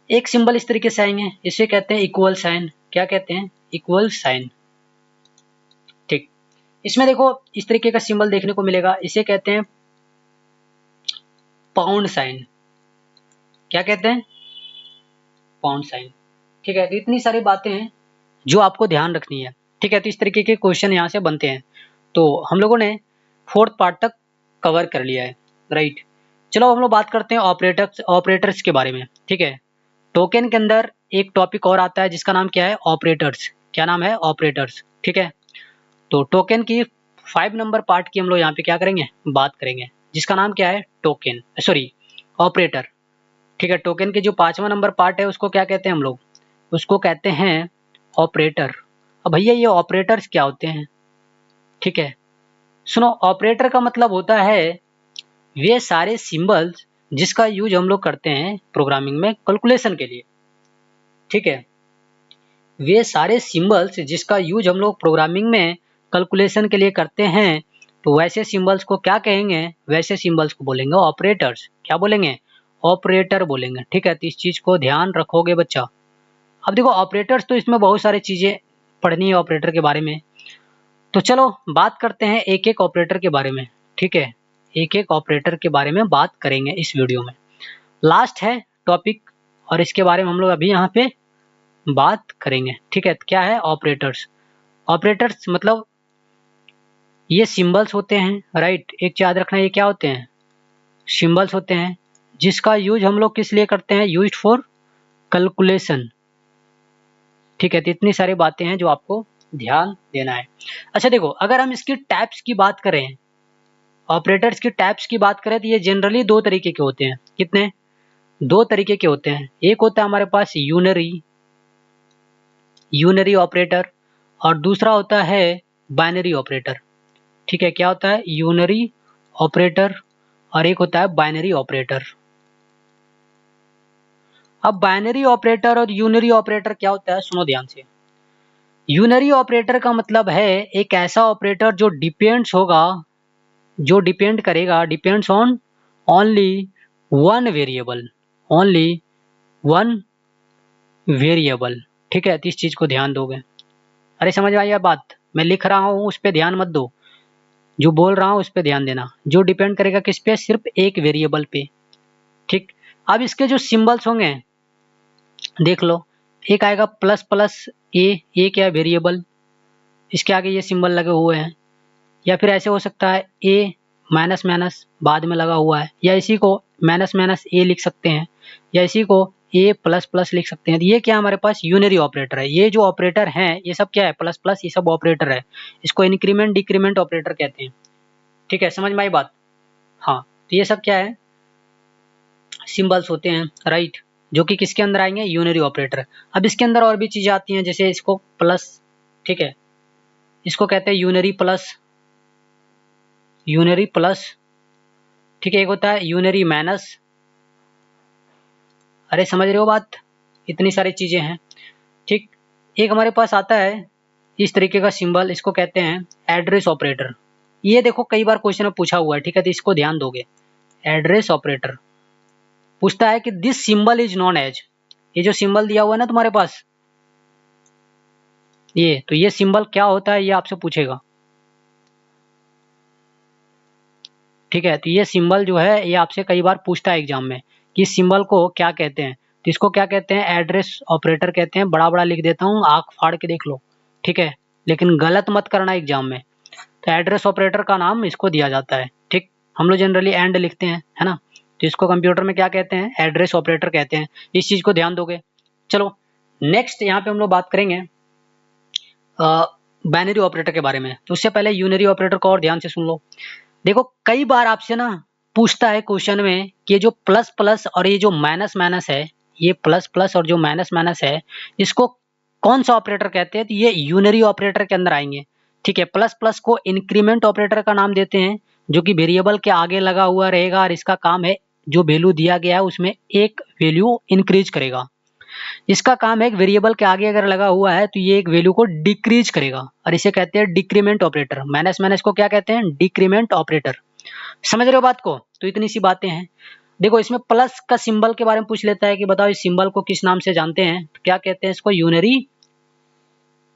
Speaker 1: एक सिंबल इस तरीके से आएंगे, इसे कहते हैं इक्वल साइन, क्या कहते हैं, इक्वल साइन, ठीक। इसमें देखो इस तरीके का सिंबल देखने को मिलेगा, इसे कहते हैं पाउंड साइन, क्या कहते हैं, पाउंड साइन, ठीक है। तो इतनी सारी बातें हैं जो आपको ध्यान रखनी है, ठीक है। तो इस तरीके के क्वेश्चन यहाँ से बनते हैं। तो हम लोगों ने 4th पार्ट तक कवर कर लिया है, राइट। चलो हम लोग बात करते हैं ऑपरेटर्स के बारे में, ठीक है। टोकन के अंदर एक टॉपिक और आता है जिसका नाम क्या है, ऑपरेटर्स, क्या नाम है, ऑपरेटर्स, ठीक है। तो टोकन की 5 नंबर पार्ट की हम लोग यहाँ पे क्या करेंगे, बात करेंगे, जिसका नाम क्या है, टोकन, सॉरी ऑपरेटर, ठीक है। टोकन के जो 5वां नंबर पार्ट है उसको क्या कहते हैं हम लोग, उसको कहते हैं ऑपरेटर। अब भैया ये ऑपरेटर्स क्या होते हैं, ठीक है, सुनो। ऑपरेटर का मतलब होता है वे सारे सिंबल्स जिसका यूज हम लोग करते हैं प्रोग्रामिंग में कैलकुलेशन के लिए, ठीक है। वे सारे सिंबल्स जिसका यूज हम लोग प्रोग्रामिंग में कैलकुलेशन के लिए करते हैं, तो वैसे सिंबल्स को क्या कहेंगे, वैसे सिंबल्स को बोलेंगे ऑपरेटर्स, क्या बोलेंगे, ऑपरेटर बोलेंगे, ठीक है। तो इस चीज को ध्यान रखोगे बच्चा। अब देखो ऑपरेटर्स, तो इसमें बहुत सारी चीजें पढ़नी है ऑपरेटर के बारे में, तो चलो बात करते हैं एक एक ऑपरेटर के बारे में, ठीक है। एक एक ऑपरेटर के बारे में बात करेंगे इस वीडियो में, लास्ट है टॉपिक, और इसके बारे में हम लोग अभी यहाँ पे बात करेंगे, ठीक है। क्या है ऑपरेटर्स, ऑपरेटर्स मतलब ये सिंबल्स होते हैं, राइट। एक याद रखना, ये क्या होते हैं, सिंबल्स होते हैं जिसका यूज हम लोग किस लिए करते हैं, यूज्ड फॉर कैलकुलेशन, ठीक है। तो इतनी सारी बातें हैं जो आपको ध्यान देना है। अच्छा देखो अगर हम इसकी टाइप्स की बात करें, ऑपरेटर्स की टाइप्स की बात करें, तो ये जनरली 2 तरीके के होते हैं, कितने, 2 तरीके के होते हैं। एक होता है हमारे पास यूनरी ऑपरेटर, और दूसरा होता है बाइनरी ऑपरेटर, ठीक है। क्या होता है, यूनरी ऑपरेटर, और एक होता है बाइनरी ऑपरेटर। अब बाइनरी ऑपरेटर और यूनरी ऑपरेटर क्या होता है, सुनो ध्यान से। यूनरी ऑपरेटर का मतलब है एक ऐसा ऑपरेटर जो डिपेंड्स होगा, जो डिपेंड करेगा, depends on only one variable, only one variable, ठीक है। तो इस चीज को ध्यान दोगे। अरे समझ में आई बात, मैं लिख रहा हूँ उस पर ध्यान मत दो, जो बोल रहा हूँ उस पर ध्यान देना, जो डिपेंड करेगा किस पे, सिर्फ एक वेरिएबल पे, ठीक। अब इसके जो सिंबल्स होंगे देख लो, एक आएगा प्लस प्लस ए क्या है, वेरिएबल, इसके आगे ये सिंबल लगे हुए हैं, या फिर ऐसे हो सकता है ए माइनस माइनस बाद में लगा हुआ है, या इसी को माइनस माइनस ए लिख सकते हैं, या इसी को ए प्लस प्लस लिख सकते हैं। तो ये क्या हमारे पास यूनरी ऑपरेटर है। ये जो ऑपरेटर हैं ये सब क्या है, प्लस प्लस, ये सब ऑपरेटर है। इसको इंक्रीमेंट डिक्रीमेंट ऑपरेटर कहते हैं, ठीक है। समझ में आई बात, हाँ। तो ये सब क्या है, सिंबल्स होते हैं, राइट, जो कि किसके अंदर आएंगे, यूनरी ऑपरेटर। अब इसके अंदर और भी चीजें आती हैं, जैसे इसको प्लस, ठीक है, इसको कहते हैं यूनरी प्लस, यूनरी प्लस, ठीक है। एक होता है यूनरी माइनस, अरे समझ रहे हो बात, इतनी सारी चीजें हैं, ठीक। एक हमारे पास आता है इस तरीके का सिंबल, इसको कहते हैं एड्रेस ऑपरेटर। ये देखो कई बार क्वेश्चन में पूछा हुआ है, ठीक है, तो इसको ध्यान दोगे। एड्रेस ऑपरेटर पूछता है कि this symbol is known as, ये जो सिंबल दिया हुआ है ना तुम्हारे पास, ये तो ये सिंबल क्या होता है ये आपसे पूछेगा। ठीक है, तो ये सिंबल जो है ये आपसे कई बार पूछता है एग्जाम में कि इस सिंबल को क्या कहते हैं। तो इसको क्या कहते हैं, एड्रेस ऑपरेटर कहते हैं। बड़ा बड़ा लिख देता हूँ, आंख फाड़ के देख लो। ठीक है, लेकिन गलत मत करना एग्जाम में। तो एड्रेस ऑपरेटर का नाम इसको दिया जाता है। ठीक, हम लोग जनरली एंड लिखते हैं, है ना। तो इसको कंप्यूटर में क्या कहते हैं, एड्रेस ऑपरेटर कहते हैं। इस चीज को ध्यान दोगे। चलो नेक्स्ट यहाँ पे हम लोग बात करेंगे बाइनरी ऑपरेटर के बारे में। तो उससे पहले यूनरी ऑपरेटर को और ध्यान से सुन लो। देखो कई बार आपसे ना पूछता है क्वेश्चन में कि ये जो प्लस प्लस और ये जो माइनस माइनस है, ये प्लस प्लस और जो माइनस माइनस है, इसको कौन सा ऑपरेटर कहते हैं। तो ये यूनरी ऑपरेटर के अंदर आएंगे। ठीक है, प्लस प्लस को इंक्रीमेंट ऑपरेटर का नाम देते हैं, जो कि वेरिएबल के आगे लगा हुआ रहेगा और इसका काम है जो वैल्यू दिया गया है उसमें एक वैल्यू इंक्रीज करेगा। इसका काम है एक वेरिएबल के आगे अगर लगा हुआ है तो ये एक वैल्यू को डिक्रीज करेगा और इसे कहते हैं डिक्रीमेंट ऑपरेटर। माइनस माइनस को क्या कहते हैं, डिक्रीमेंट ऑपरेटर। समझ रहे हो बात को। तो इतनी सी बातें हैं। देखो इसमें प्लस का सिंबल के बारे में पूछ लेता है कि बताओ इस सिंबल को किस नाम से जानते हैं। तो क्या कहते हैं, इसको यूनरी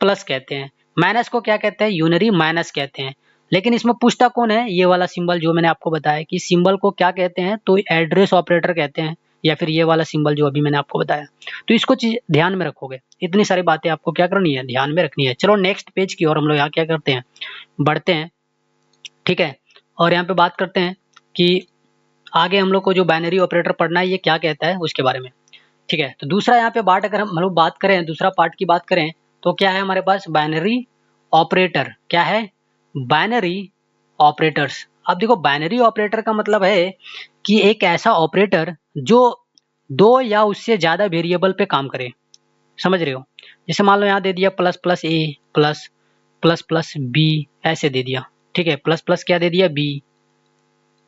Speaker 1: प्लस कहते हैं। माइनस को क्या कहते हैं, यूनरी माइनस कहते हैं। लेकिन इसमें पूछता कौन है, ये वाला सिंबल जो मैंने आपको बताया कि सिंबल को क्या कहते हैं, तो एड्रेस ऑपरेटर कहते हैं, या फिर ये वाला सिंबल जो अभी मैंने आपको बताया। तो इसको चीज ध्यान में रखोगे। इतनी सारी बातें आपको क्या करनी है, ध्यान में रखनी है। चलो नेक्स्ट पेज की ओर हम लोग यहाँ क्या करते हैं, बढ़ते हैं। ठीक है, और यहाँ पे बात करते हैं कि आगे हम लोग को जो बाइनरी ऑपरेटर पढ़ना है ये क्या कहता है उसके बारे में। ठीक है, तो दूसरा यहाँ पे पार्ट अगर हम लोग बात करें, दूसरा पार्ट की बात करें तो क्या है हमारे पास, बाइनरी ऑपरेटर। क्या है, बाइनरी ऑपरेटर्स। अब देखो बाइनरी ऑपरेटर का मतलब है कि एक ऐसा ऑपरेटर जो दो या उससे ज्यादा वेरिएबल पे काम करे। समझ रहे हो। जैसे मान लो यहाँ दे दिया प्लस प्लस ए प्लस प्लस प्लस बी, ऐसे दे दिया। ठीक है, प्लस प्लस क्या दे दिया, बी।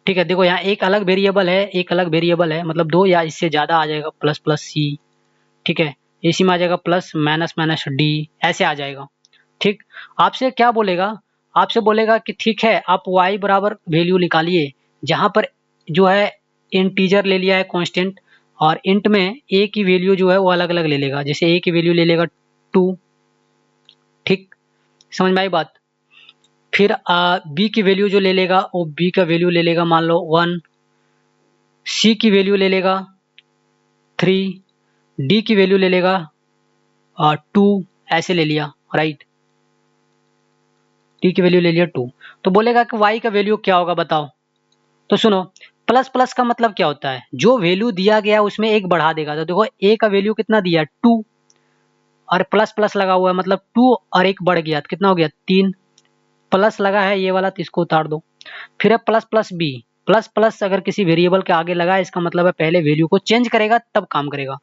Speaker 1: ठीक है, देखो यहाँ एक अलग वेरिएबल है, एक अलग वेरिएबल है, मतलब दो या इससे ज्यादा आ जाएगा, प्लस प्लस सी। ठीक है, इसी में आ जाएगा प्लस माइनस माइनस डी, ऐसे आ जाएगा। ठीक, आपसे क्या बोलेगा, आपसे बोलेगा कि ठीक है आप y बराबर वैल्यू निकालिए, जहां पर जो है इंटीजर ले लिया है कांस्टेंट, और इंट में a की वैल्यू जो है वो अलग अलग ले लेगा। जैसे a की वैल्यू ले लेगा 2। ठीक, समझ में आई बात। फिर b की वैल्यू जो ले लेगा वो b का वैल्यू ले लेगा मान लो 1, c की वैल्यू ले लेगा 3, d की वैल्यू ले लेगा 2, ऐसे ले लिया, राइट। डी की वैल्यू ले लिया 2। तो बोलेगा कि y का वैल्यू क्या होगा बताओ। तो सुनो, प्लस प्लस का मतलब क्या होता है, जो वैल्यू दिया गया उसमें एक बढ़ा देगा। तो देखो a का वैल्यू कितना दिया, 2, और प्लस प्लस लगा हुआ है मतलब 2 और एक बढ़ गया तो कितना हो गया, 3। प्लस लगा है ये वाला तो इसको उतार दो। फिर है plus plus B. Plus plus अगर किसी वेरिएबल के आगे लगा है इसका मतलब है पहले वैल्यू को चेंज करेगा तब काम करेगा।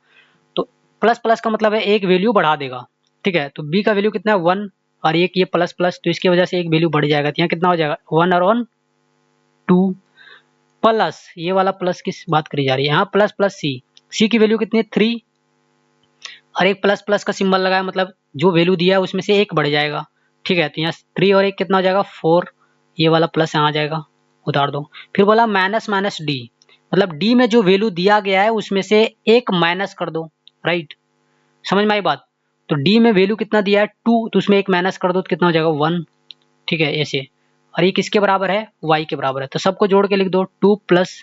Speaker 1: तो प्लस प्लस का मतलब है एक वैल्यू बढ़ा देगा। ठीक है, तो बी का वैल्यू कितना है, 1, और एक ये प्लस प्लस तो इसकी वजह से एक वैल्यू बढ़ जाएगा। तो यहाँ कितना हो जाएगा, 1 और 1 2, प्लस ये वाला प्लस किस बात करी जा रही है, यहाँ प्लस प्लस सी। सी की वैल्यू कितनी है, 3, और एक प्लस प्लस का सिंबल लगा है मतलब जो वैल्यू दिया है उसमें से एक बढ़ जाएगा। ठीक है, तो यहाँ 3 और एक कितना हो जाएगा, 4, ये वाला प्लस यहाँ आ जाएगा, उतार दो। फिर बोला माइनस माइनस डी, मतलब डी में जो वैल्यू दिया गया है उसमें से एक माइनस कर दो, राइट। समझ में आई बात। तो डी में वैल्यू कितना दिया है, 2, तो उसमें एक माइनस कर दो तो कितना हो जाएगा, 1। ठीक है, ऐसे। और ये किसके बराबर है, y के बराबर है। तो सबको जोड़ के लिख दो, 2 प्लस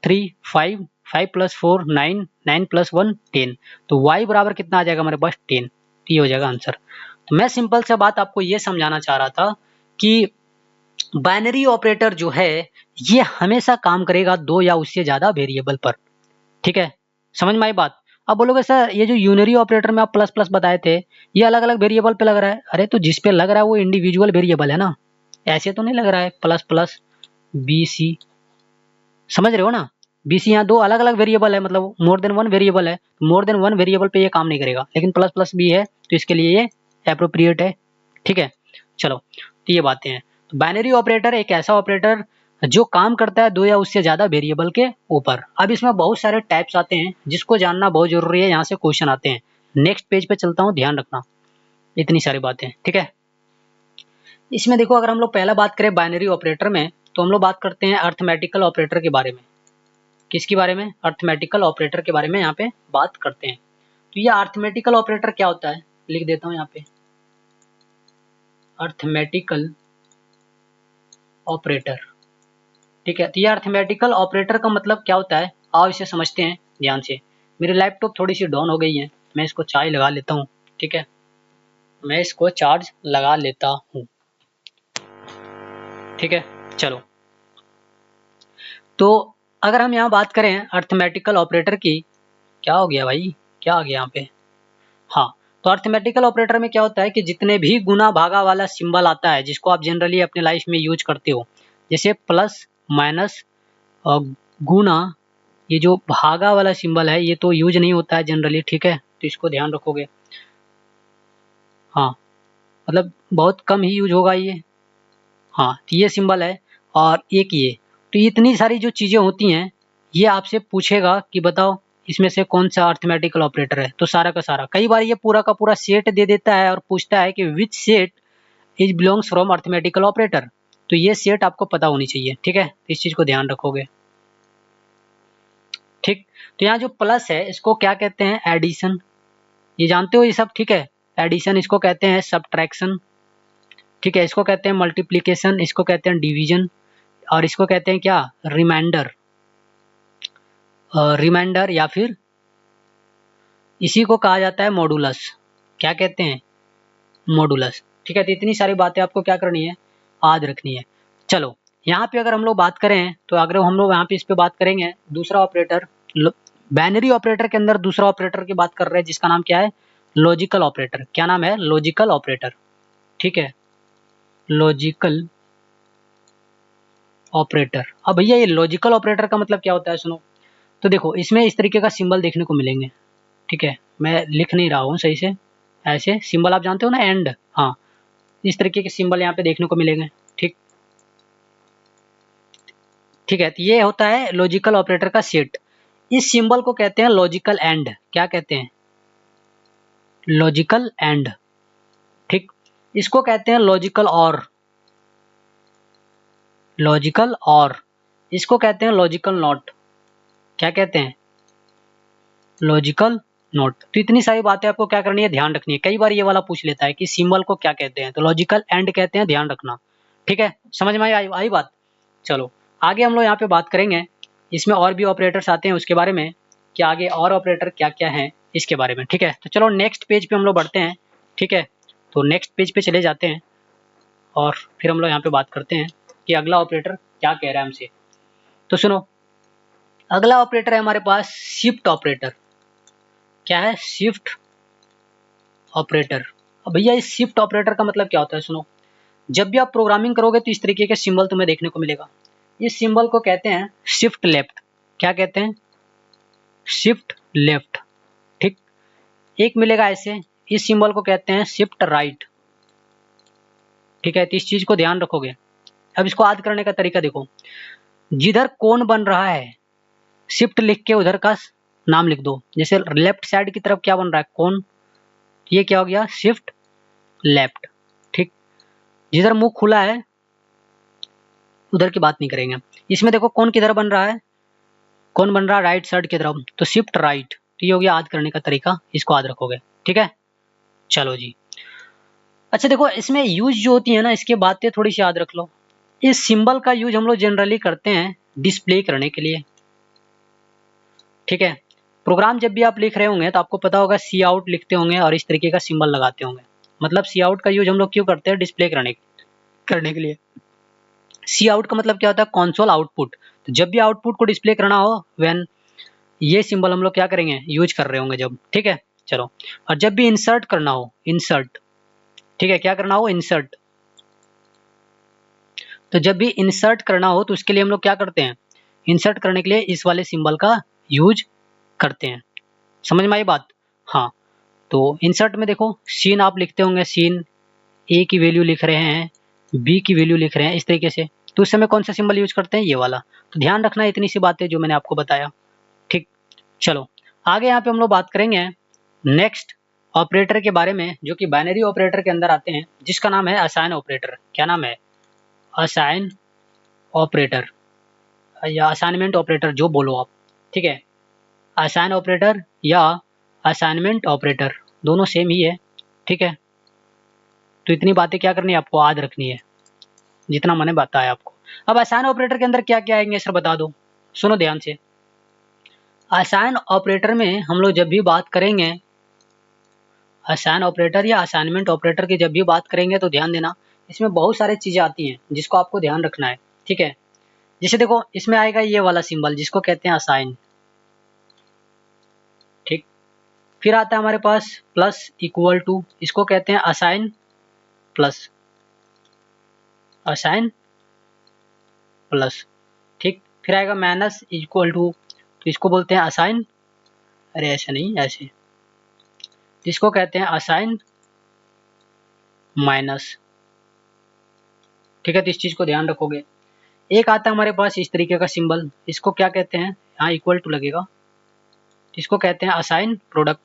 Speaker 1: 3 5, 5 प्लस 4 9, 9 प्लस 1 10। तो y बराबर कितना आ जाएगा हमारे पास, 10। तो ये हो जाएगा आंसर। तो मैं सिंपल से बात आपको ये समझाना चाह रहा था कि बाइनरी ऑपरेटर जो है ये हमेशा काम करेगा दो या उससे ज्यादा वेरिएबल पर। ठीक है, समझ में आई बात। अब बोलोगे सर ये जो यूनरी ऑपरेटर में आप प्लस प्लस बताए थे ये अलग अलग वेरिएबल पे लग रहा है। अरे तो जिस पे लग रहा है वो इंडिविजुअल वेरिएबल है ना, ऐसे तो नहीं लग रहा है प्लस प्लस बी सी। समझ रहे हो ना, बी सी यहाँ दो अलग अलग वेरिएबल है, मतलब मोर देन वन वेरिएबल है। मोर देन वन वेरिएबल पे ये काम नहीं करेगा, लेकिन प्लस प्लस बी है तो इसके लिए ये एप्रोप्रिएट है। ठीक है, चलो तो ये बातें हैं। तो बाइनरी ऑपरेटर एक ऐसा ऑपरेटर जो काम करता है दो या उससे ज्यादा वेरिएबल के ऊपर। अब इसमें बहुत सारे टाइप्स आते हैं जिसको जानना बहुत जरूरी है, यहाँ से क्वेश्चन आते हैं। नेक्स्ट पेज पे चलता हूँ, ध्यान रखना इतनी सारी बातें। ठीक है, इसमें देखो अगर हम लोग पहला बात करें बाइनरी ऑपरेटर में तो हम लोग बात करते हैं अर्थमेटिकल ऑपरेटर के बारे में। किसके बारे में, अर्थमेटिकल ऑपरेटर के बारे में यहाँ पे बात करते हैं। तो ये अर्थमेटिकल ऑपरेटर क्या होता है, लिख देता हूँ यहाँ पे। Arithmetical operator. ठीक है, तो ये अर्थमेटिकल ऑपरेटर का मतलब क्या होता है, आओ इसे समझते हैं ध्यान से। मेरी लैपटॉप थोड़ी सी डाउन हो गई है, मैं इसको चार्ज लगा लेता हूँ। ठीक है, मैं इसको चार्ज लगा लेता हूँ। ठीक है, चलो। तो अगर हम यहाँ बात करें अर्थमेटिकल ऑपरेटर की, क्या हो गया भाई, क्या आ गया यहाँ पे, हाँ। तो अर्थमेटिकल ऑपरेटर में क्या होता है कि जितने भी गुना भागा वाला सिंबल आता है, जिसको आप जनरली अपने लाइफ में यूज करते हो, जैसे प्लस माइनस और गुना, ये जो भागा वाला सिंबल है ये तो यूज नहीं होता है जनरली। ठीक है, तो इसको ध्यान रखोगे। हाँ, मतलब बहुत कम ही यूज होगा ये। हाँ, तो ये सिंबल है और एक ये, तो इतनी सारी जो चीजें होती हैं, ये आपसे पूछेगा कि बताओ इसमें से कौन सा अर्थमेटिकल ऑपरेटर है। तो सारा का सारा, कई बार ये पूरा का पूरा सेट दे देता है और पूछता है कि which set is belongs from arithmetical operator. तो ये सेट आपको पता होनी चाहिए। ठीक है, इस चीज को ध्यान रखोगे। ठीक, तो यहाँ जो प्लस है इसको क्या कहते हैं, एडिशन, ये जानते हो ये सब। ठीक है, एडिशन इसको कहते हैं सब्ट्रैक्शन। ठीक है, इसको कहते हैं मल्टीप्लिकेशन, इसको कहते हैं डिवीजन, और इसको कहते हैं क्या, रिमाइंडर। रिमाइंडर या फिर इसी को कहा जाता है मॉडुलस। क्या कहते हैं, मॉडुलस। ठीक है, तो इतनी सारी बातें आपको क्या करनी है, याद रखनी है। चलो, यहाँ पे अगर हम लोग बात करें, तो अगर हम लोग यहाँ पे इस पे बात करेंगे, दूसरा ऑपरेटर, बाइनरी ऑपरेटर के अंदर दूसरा ऑपरेटर की बात कर रहे हैं, जिसका नाम क्या है, लॉजिकल ऑपरेटर। क्या नाम है, लॉजिकल ऑपरेटर। ठीक है, लॉजिकल ऑपरेटर। अब भैया ये लॉजिकल ऑपरेटर का मतलब क्या होता है, सुनो। तो देखो, इसमें इस तरीके का सिंबल देखने को मिलेंगे। ठीक है, मैं लिख नहीं रहा हूँ सही से, ऐसे सिंबल आप जानते हो ना, एंड, हाँ, इस तरीके के सिंबल यहाँ पे देखने को मिलेंगे। ठीक, ठीक है, तो ये होता है लॉजिकल ऑपरेटर का सेट। इस सिंबल को कहते हैं लॉजिकल एंड। क्या कहते हैं, लॉजिकल एंड। ठीक, इसको कहते हैं लॉजिकल और, लॉजिकल और, इसको कहते हैं लॉजिकल नॉट। क्या कहते हैं, लॉजिकल नॉट। तो इतनी सारी बातें आपको क्या करनी है, ध्यान रखनी है। कई बार ये वाला पूछ लेता है कि सिंबल को क्या कहते हैं, तो लॉजिकल एंड कहते हैं, ध्यान रखना। ठीक है, समझ में आई बात। चलो, आगे हम लोग यहाँ पे बात करेंगे, इसमें और भी ऑपरेटर्स आते हैं उसके बारे में, कि आगे और ऑपरेटर क्या क्या हैं इसके बारे में। ठीक है, तो चलो नेक्स्ट पेज पे हम लोग बढ़ते हैं। ठीक है, तो नेक्स्ट पेज पे चले जाते हैं और फिर हम लोग यहाँ पे बात करते हैं कि अगला ऑपरेटर क्या कह रहा है हमसे। तो सुनो, अगला ऑपरेटर है हमारे पास शिफ्ट ऑपरेटर। क्या है, शिफ्ट ऑपरेटर। अब भैया इस शिफ्ट ऑपरेटर का मतलब क्या होता है, सुनो। जब भी आप प्रोग्रामिंग करोगे तो इस तरीके के सिंबल तुम्हें देखने को मिलेगा। इस सिंबल को कहते हैं शिफ्ट लेफ्ट। क्या कहते हैं, शिफ्ट लेफ्ट। ठीक, एक मिलेगा ऐसे, इस सिंबल को कहते हैं शिफ्ट राइट। ठीक है, तो इस चीज को ध्यान रखोगे। अब इसको याद करने का तरीका देखो, जिधर कौन बन रहा है, शिफ्ट लिख के उधर का नाम लिख दो। जैसे लेफ्ट साइड की तरफ क्या बन रहा है, कौन, ये क्या हो गया, शिफ्ट लेफ्ट। ठीक, जिधर मुंह खुला है उधर की बात नहीं करेंगे। इसमें देखो कौन किधर बन रहा है, कौन बन रहा है राइट साइड की तरफ, तो शिफ्ट राइट। तो ये हो गया याद करने का तरीका, इसको याद रखोगे। ठीक है, चलो जी। अच्छा देखो, इसमें यूज जो होती है ना, इसके बातें थोड़ी सी याद रख लो। इस सिंबल का यूज हम लोग जनरली करते हैं डिस्प्ले करने के लिए। ठीक है, प्रोग्राम जब भी आप लिख रहे होंगे तो आपको पता होगा सी आउट लिखते होंगे और इस तरीके का सिंबल लगाते होंगे। मतलब सी आउट का यूज हम लोग क्यों करते हैं, डिस्प्ले करने के लिए। सी आउट का मतलब क्या होता है, कंसोल आउटपुट। तो जब भी आउटपुट को डिस्प्ले करना हो, व्हेन, ये सिंबल हम लोग क्या करेंगे, यूज कर रहे होंगे जब। ठीक है, चलो। और जब भी इंसर्ट करना हो, इंसर्ट, ठीक है, क्या करना हो, इंसर्ट। तो जब भी इंसर्ट करना हो तो उसके लिए हम लोग क्या करते हैं, इंसर्ट करने के लिए इस वाले सिंबल का यूज करते हैं। समझ में आई बात, हाँ। तो इंसर्ट में देखो, सीन आप लिखते होंगे, सीन ए की वैल्यू लिख रहे हैं, बी की वैल्यू लिख रहे हैं, इस तरीके से। तो उस समय कौन सा सिंबल यूज करते हैं, ये वाला। तो ध्यान रखना इतनी सी बातें जो मैंने आपको बताया। ठीक, चलो आगे यहाँ पे हम लोग बात करेंगे नेक्स्ट ऑपरेटर के बारे में, जो कि बाइनरी ऑपरेटर के अंदर आते हैं, जिसका नाम है असाइन ऑपरेटर। क्या नाम है, असाइन ऑपरेटर या असाइनमेंट ऑपरेटर, जो बोलो आप। ठीक है, असाइन ऑपरेटर या असाइनमेंट ऑपरेटर दोनों सेम ही है। ठीक है, तो इतनी बातें क्या करनी है आपको, याद रखनी है, जितना मैंने बताया आपको। अब असाइन ऑपरेटर के अंदर क्या क्या आएंगे सर बता दो, सुनो ध्यान से। असाइन ऑपरेटर में हम लोग जब भी बात करेंगे, असाइन ऑपरेटर या असाइनमेंट ऑपरेटर की जब भी बात करेंगे तो ध्यान देना, इसमें बहुत सारी चीजें आती हैं जिसको आपको ध्यान रखना है, ठीक है। जैसे देखो इसमें आएगा ये वाला सिंबल जिसको कहते हैं असाइन, ठीक। फिर आता है हमारे पास प्लस इक्वल टू, इसको कहते हैं असाइन प्लस, असाइन प्लस, ठीक। फिर आएगा माइनस इक्वल टू, तो इसको बोलते हैं असाइन, अरे ऐसे नहीं ऐसे, इसको कहते हैं असाइन माइनस, ठीक है। तो इस चीज को ध्यान रखोगे। एक आता है हमारे पास इस तरीके का सिंबल, इसको क्या कहते हैं, यहाँ इक्वल टू लगेगा, इसको कहते हैं असाइन प्रोडक्ट।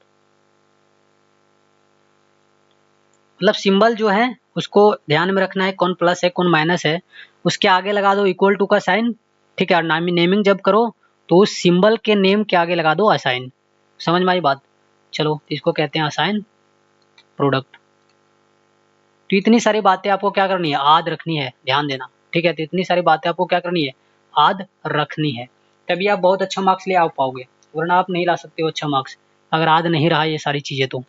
Speaker 1: मतलब सिंबल जो है उसको ध्यान में रखना है, कौन प्लस है कौन माइनस है, उसके आगे लगा दो इक्वल टू का साइन, ठीक है। और नेमिंग जब करो तो उस सिंबल के नेम के आगे लगा दो असाइन, समझ में आई बात। चलो इसको कहते हैं असाइन प्रोडक्ट। तो इतनी सारी बातें आपको क्या करनी है, याद रखनी है, ध्यान देना, ठीक है। तो इतनी सारी बातें आपको क्या करनी है, याद रखनी है, तभी आप बहुत अच्छा मार्क्स ले आ पाओगे, वरना आप नहीं ला सकते हो अच्छा मार्क्स अगर याद नहीं रहा ये सारी चीजें तो,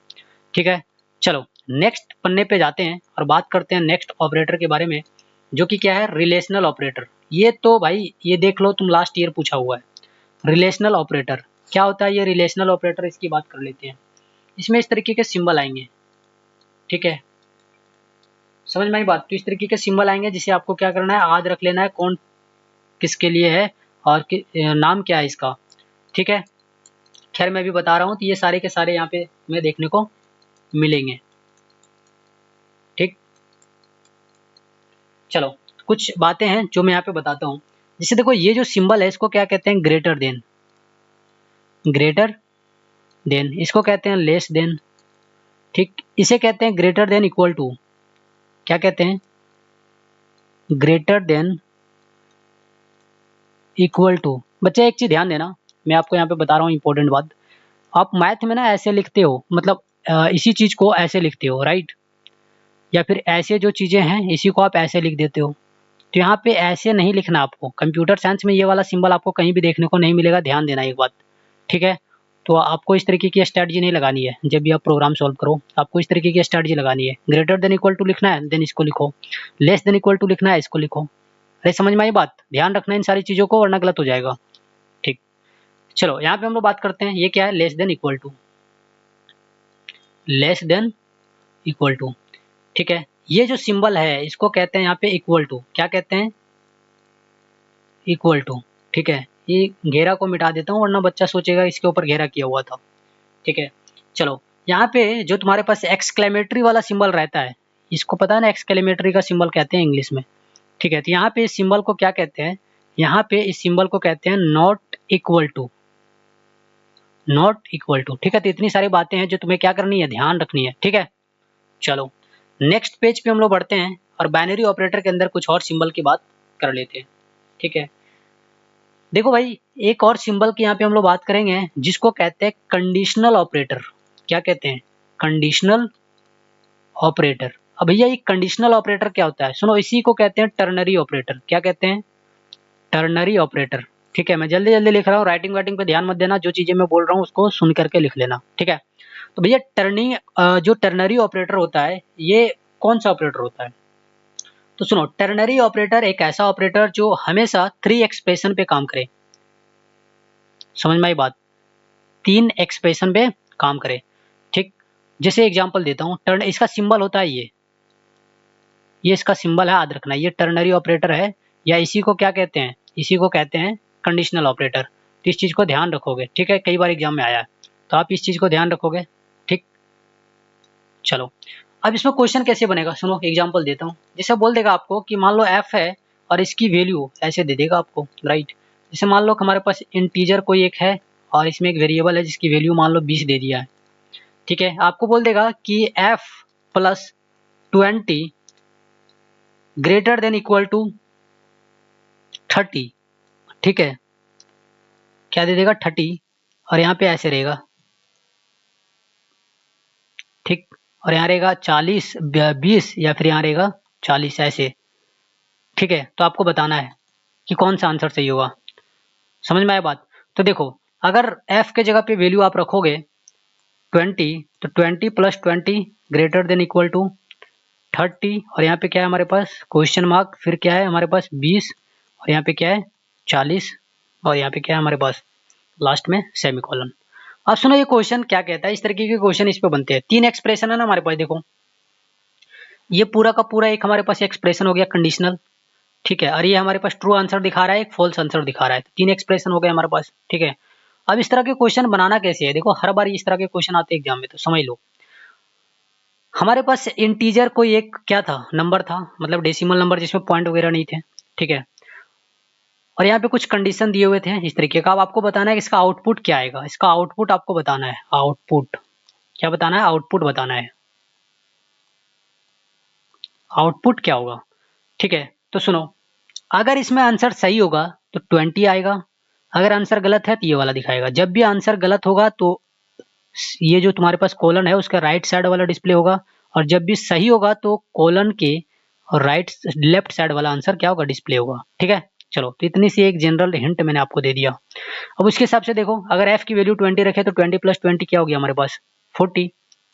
Speaker 1: ठीक है। चलो नेक्स्ट पन्ने पे जाते हैं और बात करते हैं नेक्स्ट ऑपरेटर के बारे में, जो कि क्या है, रिलेशनल ऑपरेटर। ये तो भाई ये देख लो तुम लास्ट ईयर पूछा हुआ है, रिलेशनल ऑपरेटर क्या होता है, ये रिलेशनल ऑपरेटर इसकी बात कर लेते हैं। इसमें इस तरीके के सिंबल आएंगे, ठीक है, समझ में आई बात। तो इस तरीके के सिंबल आएंगे जिसे आपको क्या करना है, याद रख लेना है कौन किसके लिए है और नाम क्या है इसका, ठीक है। खैर मैं भी बता रहा हूँ, तो ये सारे के सारे यहाँ पे हमें देखने को मिलेंगे, ठीक। चलो कुछ बातें हैं जो मैं यहाँ पे बताता हूँ। जैसे देखो ये जो सिंबल है इसको क्या कहते हैं, ग्रेटर देन, ग्रेटर देन, इसको कहते हैं लेस देन, ठीक। इसे कहते हैं ग्रेटर देन इक्वल टू, क्या कहते हैं, ग्रेटर देन इक्वल टू। बच्चे एक चीज ध्यान देना, मैं आपको यहाँ पे बता रहा हूँ इंपॉर्टेंट बात। आप मैथ में ना ऐसे लिखते हो, मतलब इसी चीज को ऐसे लिखते हो, राइट, या फिर ऐसे जो चीजें हैं इसी को आप ऐसे लिख देते हो। तो यहाँ पे ऐसे नहीं लिखना आपको, कंप्यूटर साइंस में ये वाला सिंबल आपको कहीं भी देखने को नहीं मिलेगा, ध्यान देना एक बात, ठीक है। तो आपको इस तरीके की स्ट्रेटजी नहीं लगानी है, जब भी आप प्रोग्राम सॉल्व करो आपको इस तरीके की स्ट्रेटजी लगानी है। ग्रेटर देन इक्वल टू लिखना है देन इसको लिखो, लेस देन इक्वल टू लिखना है इसको लिखो। अरे समझ में आई बात, ध्यान रखना इन सारी चीजों को वरना गलत हो जाएगा, ठीक। चलो यहाँ पे हम लोग बात करते हैं, ये क्या है, less than equal to, less than equal to, ठीक है। ये जो सिंबल है इसको कहते हैं यहाँ पे इक्वल टू, क्या कहते हैं, इक्वल टू, ठीक है। ये घेरा को मिटा देता हूँ वरना बच्चा सोचेगा इसके ऊपर घेरा किया हुआ था, ठीक है। चलो यहाँ पे जो तुम्हारे पास एक्सक्लेमेटरी वाला सिंबल रहता है, इसको पता है ना, एक्सक्लेमेटरी का सिंबल कहते हैं इंग्लिश में, ठीक है। तो यहाँ पे इस सिंबल को क्या कहते हैं, यहाँ पे इस सिंबल को कहते हैं not equal to, not equal to, ठीक है। तो इतनी सारी बातें हैं जो तुम्हें क्या करनी है, ध्यान रखनी है, ठीक है। चलो नेक्स्ट पेज पे हम लोग बढ़ते हैं और बाइनरी ऑपरेटर के अंदर कुछ और सिंबल की बात कर लेते हैं, ठीक है। देखो भाई एक और सिंबल की यहाँ पे हम लोग बात करेंगे जिसको कहते हैं कंडीशनल ऑपरेटर, क्या कहते हैं, कंडीशनल ऑपरेटर। अब भैया ये कंडीशनल ऑपरेटर क्या होता है, सुनो, इसी को कहते हैं टर्नरी ऑपरेटर, क्या कहते हैं, टर्नरी ऑपरेटर, ठीक है। मैं जल्दी जल्दी लिख रहा हूँ, राइटिंग वाइटिंग पे ध्यान मत देना, जो चीजें मैं बोल रहा हूँ उसको सुन करके लिख लेना, ठीक है। तो भैया जो टर्नरी ऑपरेटर होता है ये कौन सा ऑपरेटर होता है, तो सुनो, टर्नरी ऑपरेटर एक ऐसा ऑपरेटर जो हमेशा 3 एक्सप्रेशन पे काम करे, समझ में आई बात, 3 एक्सप्रेशन पे काम करे, ठीक। जैसे एग्जांपल देता हूँ, टर्न इसका सिंबल होता है ये इसका सिंबल है, याद रखना, ये टर्नरी ऑपरेटर है, या इसी को क्या कहते हैं, इसी को कहते हैं कंडीशनल ऑपरेटर। तो इस चीज को ध्यान रखोगे, ठीक है, कई बार एग्जाम में आया है, तो आप इस चीज को ध्यान रखोगे, ठीक। चलो अब इसमें क्वेश्चन कैसे बनेगा, सुनो एग्जांपल देता हूँ। जैसे बोल देगा आपको कि मान लो f है और इसकी वैल्यू ऐसे दे देगा आपको, राइट। जैसे मान लो हमारे पास इंटीजर कोई एक है और इसमें एक वेरिएबल है जिसकी वैल्यू मान लो 20 दे दिया है, ठीक है। आपको बोल देगा कि f plus 20 greater than equal to 30, ठीक है, क्या दे देगा 30 और यहाँ पे ऐसे रहेगा, ठीक। और यहाँ रहेगा 40, 20 या फिर यहाँ रहेगा 40 ऐसे। ठीक है, तो आपको बताना है कि कौन सा आंसर सही होगा। समझ में आया बात? तो देखो, अगर f के जगह पे वैल्यू आप रखोगे 20, तो 20 + 20 ग्रेटर देन इक्वल टू 30, और यहाँ पे क्या है हमारे पास क्वेश्चन मार्क, फिर क्या है हमारे पास 20, और यहाँ पे क्या है 40, और यहाँ पे क्या है हमारे पास लास्ट में सेमीकोलन। अब सुनो ये क्वेश्चन क्या कहता है, इस तरीके के क्वेश्चन इस पे बनते हैं। 3 एक्सप्रेशन है ना हमारे पास, देखो ये पूरा का पूरा एक हमारे पास एक्सप्रेशन हो गया कंडीशनल। ठीक है, और ये हमारे पास ट्रू आंसर दिखा रहा है, एक फॉल्स आंसर दिखा रहा है। 3 एक्सप्रेशन हो गए हमारे पास। ठीक है, अब इस तरह के क्वेश्चन बनाना कैसे है, देखो हर बार इस तरह के क्वेश्चन आते हैं एग्जाम में, तो समझ लो हमारे पास इंटीजर कोई एक क्या था, नंबर था, मतलब डेसिमल नंबर जिसमें पॉइंट वगैरह नहीं थे। ठीक है, और यहाँ पे कुछ कंडीशन दिए हुए थे इस तरीके का। अब आपको बताना है कि इसका आउटपुट क्या आएगा, इसका आउटपुट आपको बताना है। आउटपुट क्या बताना है, आउटपुट बताना है, आउटपुट क्या होगा। ठीक है, तो सुनो, अगर इसमें आंसर सही होगा तो 20 आएगा, अगर आंसर गलत है तो ये वाला दिखाएगा। जब भी आंसर गलत होगा तो ये जो तुम्हारे पास कॉलन है उसका राइट साइड वाला डिस्प्ले होगा, और जब भी सही होगा तो कॉलन के राइट लेफ्ट साइड वाला आंसर क्या होगा, डिस्प्ले होगा। ठीक है, चलो तो इतनी सी एक जनरल हिंट मैंने आपको दे दिया। अब उसके हिसाब से देखो, अगर f की वैल्यू 20 रखे तो 20 + 20 क्या हो गया हमारे पास 40,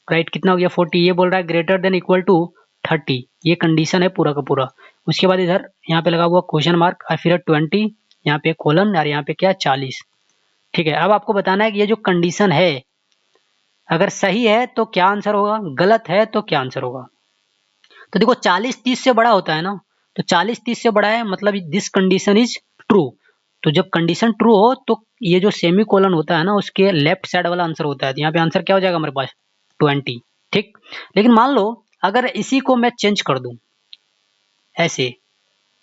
Speaker 1: राइट, कितना हो गया 40। ये बोल रहा है ग्रेटर देन इक्वल टू 30, ये कंडीशन है पूरा का पूरा। उसके बाद इधर यहाँ पे लगा हुआ क्वेश्चन मार्क, और फिर 20, यहाँ पे कोलन, और यहाँ पे क्या 40। ठीक है, अब आपको बताना है कि ये जो कंडीशन है अगर सही है तो क्या आंसर होगा, गलत है तो क्या आंसर होगा। तो देखो 40 30 से बड़ा होता है ना, तो 40 30 से बड़ा है मतलब दिस कंडीशन इज ट्रू। तो जब कंडीशन ट्रू हो तो ये जो सेमी कोलन होता है ना उसके लेफ्ट साइड वाला आंसर होता है, तो यहाँ पे आंसर क्या हो जाएगा हमारे पास 20। ठीक, लेकिन मान लो अगर इसी को मैं चेंज कर दूं ऐसे,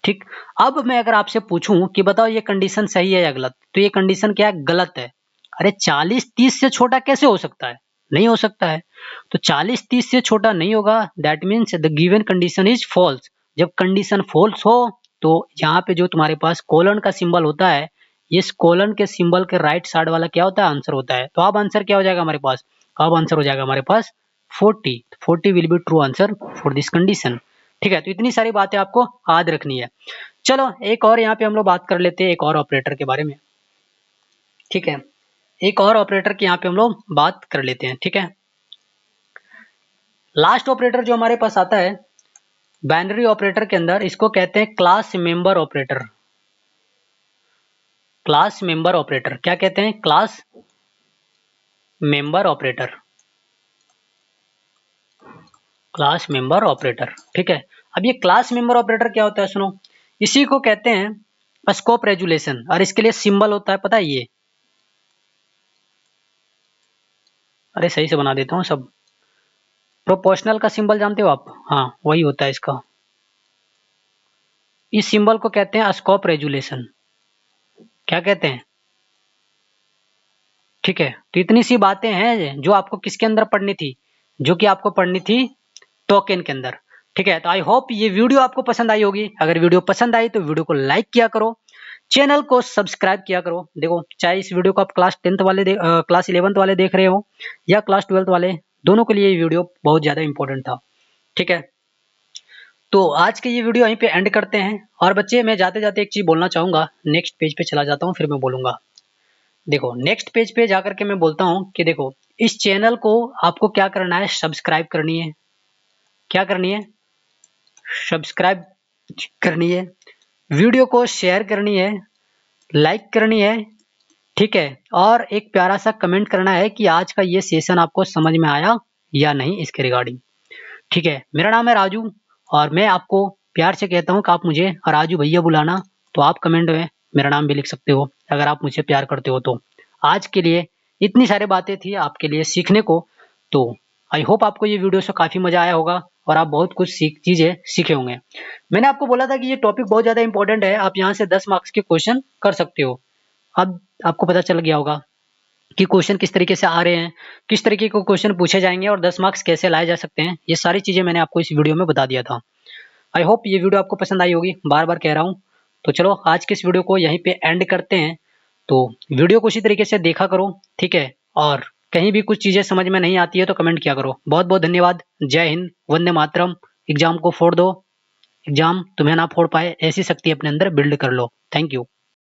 Speaker 1: ठीक, अब मैं अगर आपसे पूछूं कि बताओ ये कंडीशन सही है या गलत, तो ये कंडीशन क्या है, गलत है। अरे 40 30 से छोटा कैसे हो सकता है, नहीं हो सकता है। तो 40 30 से छोटा नहीं होगा, that means the given condition is false. जब कंडीशन फॉल्स हो तो यहाँ पे जो तुम्हारे पास कोलन का सिंबल होता है, इस कोलन के सिंबल के राइट साइड वाला क्या होता है, आंसर होता है। तो अब आंसर क्या हो जाएगा हमारे पास, अब आंसर हो जाएगा हमारे पास 40। 40 will be true answer for this condition. ठीक है, तो इतनी सारी बातें आपको याद रखनी है। चलो एक और यहाँ पे हम लोग बात कर लेते हैं एक और ऑपरेटर के बारे में। ठीक है, एक और ऑपरेटर की यहाँ पे हम लोग बात कर लेते हैं। ठीक है, लास्ट ऑपरेटर जो हमारे पास आता है बाइनरी ऑपरेटर के अंदर, इसको कहते हैं class member operator. Class member operator क्या कहते हैं, class member operator, class member operator. ठीक है, अब ये क्लास मेंबर ऑपरेटर क्या होता है सुनो, इसी को कहते हैं स्कोप रेजुलेशन, और इसके लिए सिंबल होता है पता है ये, अरे सही से बना देता हूँ सब, प्रोपोर्शनल का सिंबल जानते हो आप, हाँ वही होता है इसका। इस सिंबल को कहते हैं स्कोप रेजुलेशन, क्या कहते हैं। ठीक है, तो इतनी सी बातें हैं जो आपको किसके अंदर पढ़नी थी, जो कि आपको पढ़नी थी टोकन के अंदर। ठीक है, तो आई होप ये वीडियो आपको पसंद आई होगी। अगर वीडियो पसंद आई तो वीडियो को लाइक किया करो, चैनल को सब्सक्राइब किया करो। देखो चाहे इस वीडियो को आप क्लास 10th वाले क्लास 11th वाले देख रहे हो या क्लास 12th वाले, दोनों के लिए ये वीडियो बहुत ज्यादा इंपॉर्टेंट था। ठीक है, तो आज के ये वीडियो यहीं पे एंड करते हैं। और बच्चे मैं जाते जाते एक चीज बोलना चाहूंगा, नेक्स्ट पेज पे चला जाता हूँ फिर मैं बोलूंगा। देखो नेक्स्ट पेज पे जाकर के मैं बोलता हूँ कि देखो इस चैनल को आपको क्या करना है, सब्सक्राइब करनी है। क्या करनी है, सब्सक्राइब करनी है, वीडियो को शेयर करनी है, लाइक करनी है। ठीक है, और एक प्यारा सा कमेंट करना है कि आज का ये सेशन आपको समझ में आया या नहीं इसके रिगार्डिंग। ठीक है, मेरा नाम है राजू और मैं आपको प्यार से कहता हूँ कि आप मुझे राजू भैया बुलाना, तो आप कमेंट में मेरा नाम भी लिख सकते हो अगर आप मुझे प्यार करते हो तो। आज के लिए इतनी सारी बातें थी आपके लिए सीखने को, तो आई होप आपको ये वीडियो से काफ़ी मज़ा आया होगा और आप बहुत कुछ चीज़ें सीखे होंगे। मैंने आपको बोला था कि ये टॉपिक बहुत ज़्यादा इंपॉर्टेंट है, आप यहाँ से 10 मार्क्स के क्वेश्चन कर सकते हो। अब आपको पता चल गया होगा कि क्वेश्चन किस तरीके से आ रहे हैं, किस तरीके के क्वेश्चन पूछे जाएंगे और 10 मार्क्स कैसे लाए जा सकते हैं। ये सारी चीज़ें मैंने आपको इस वीडियो में बता दिया था। आई होप ये वीडियो आपको पसंद आई होगी, बार बार कह रहा हूँ। तो चलो आज के इस वीडियो को यहीं पे एंड करते हैं। तो वीडियो को उसी तरीके से देखा करो, ठीक है, और कहीं भी कुछ चीज़ें समझ में नहीं आती है तो कमेंट किया करो। बहुत बहुत धन्यवाद। जय हिंद, वंदे मातरम। एग्जाम को फोड़ दो, एग्जाम तुम्हें ना फोड़ पाए ऐसी शक्ति अपने अंदर बिल्ड कर लो। Thank you.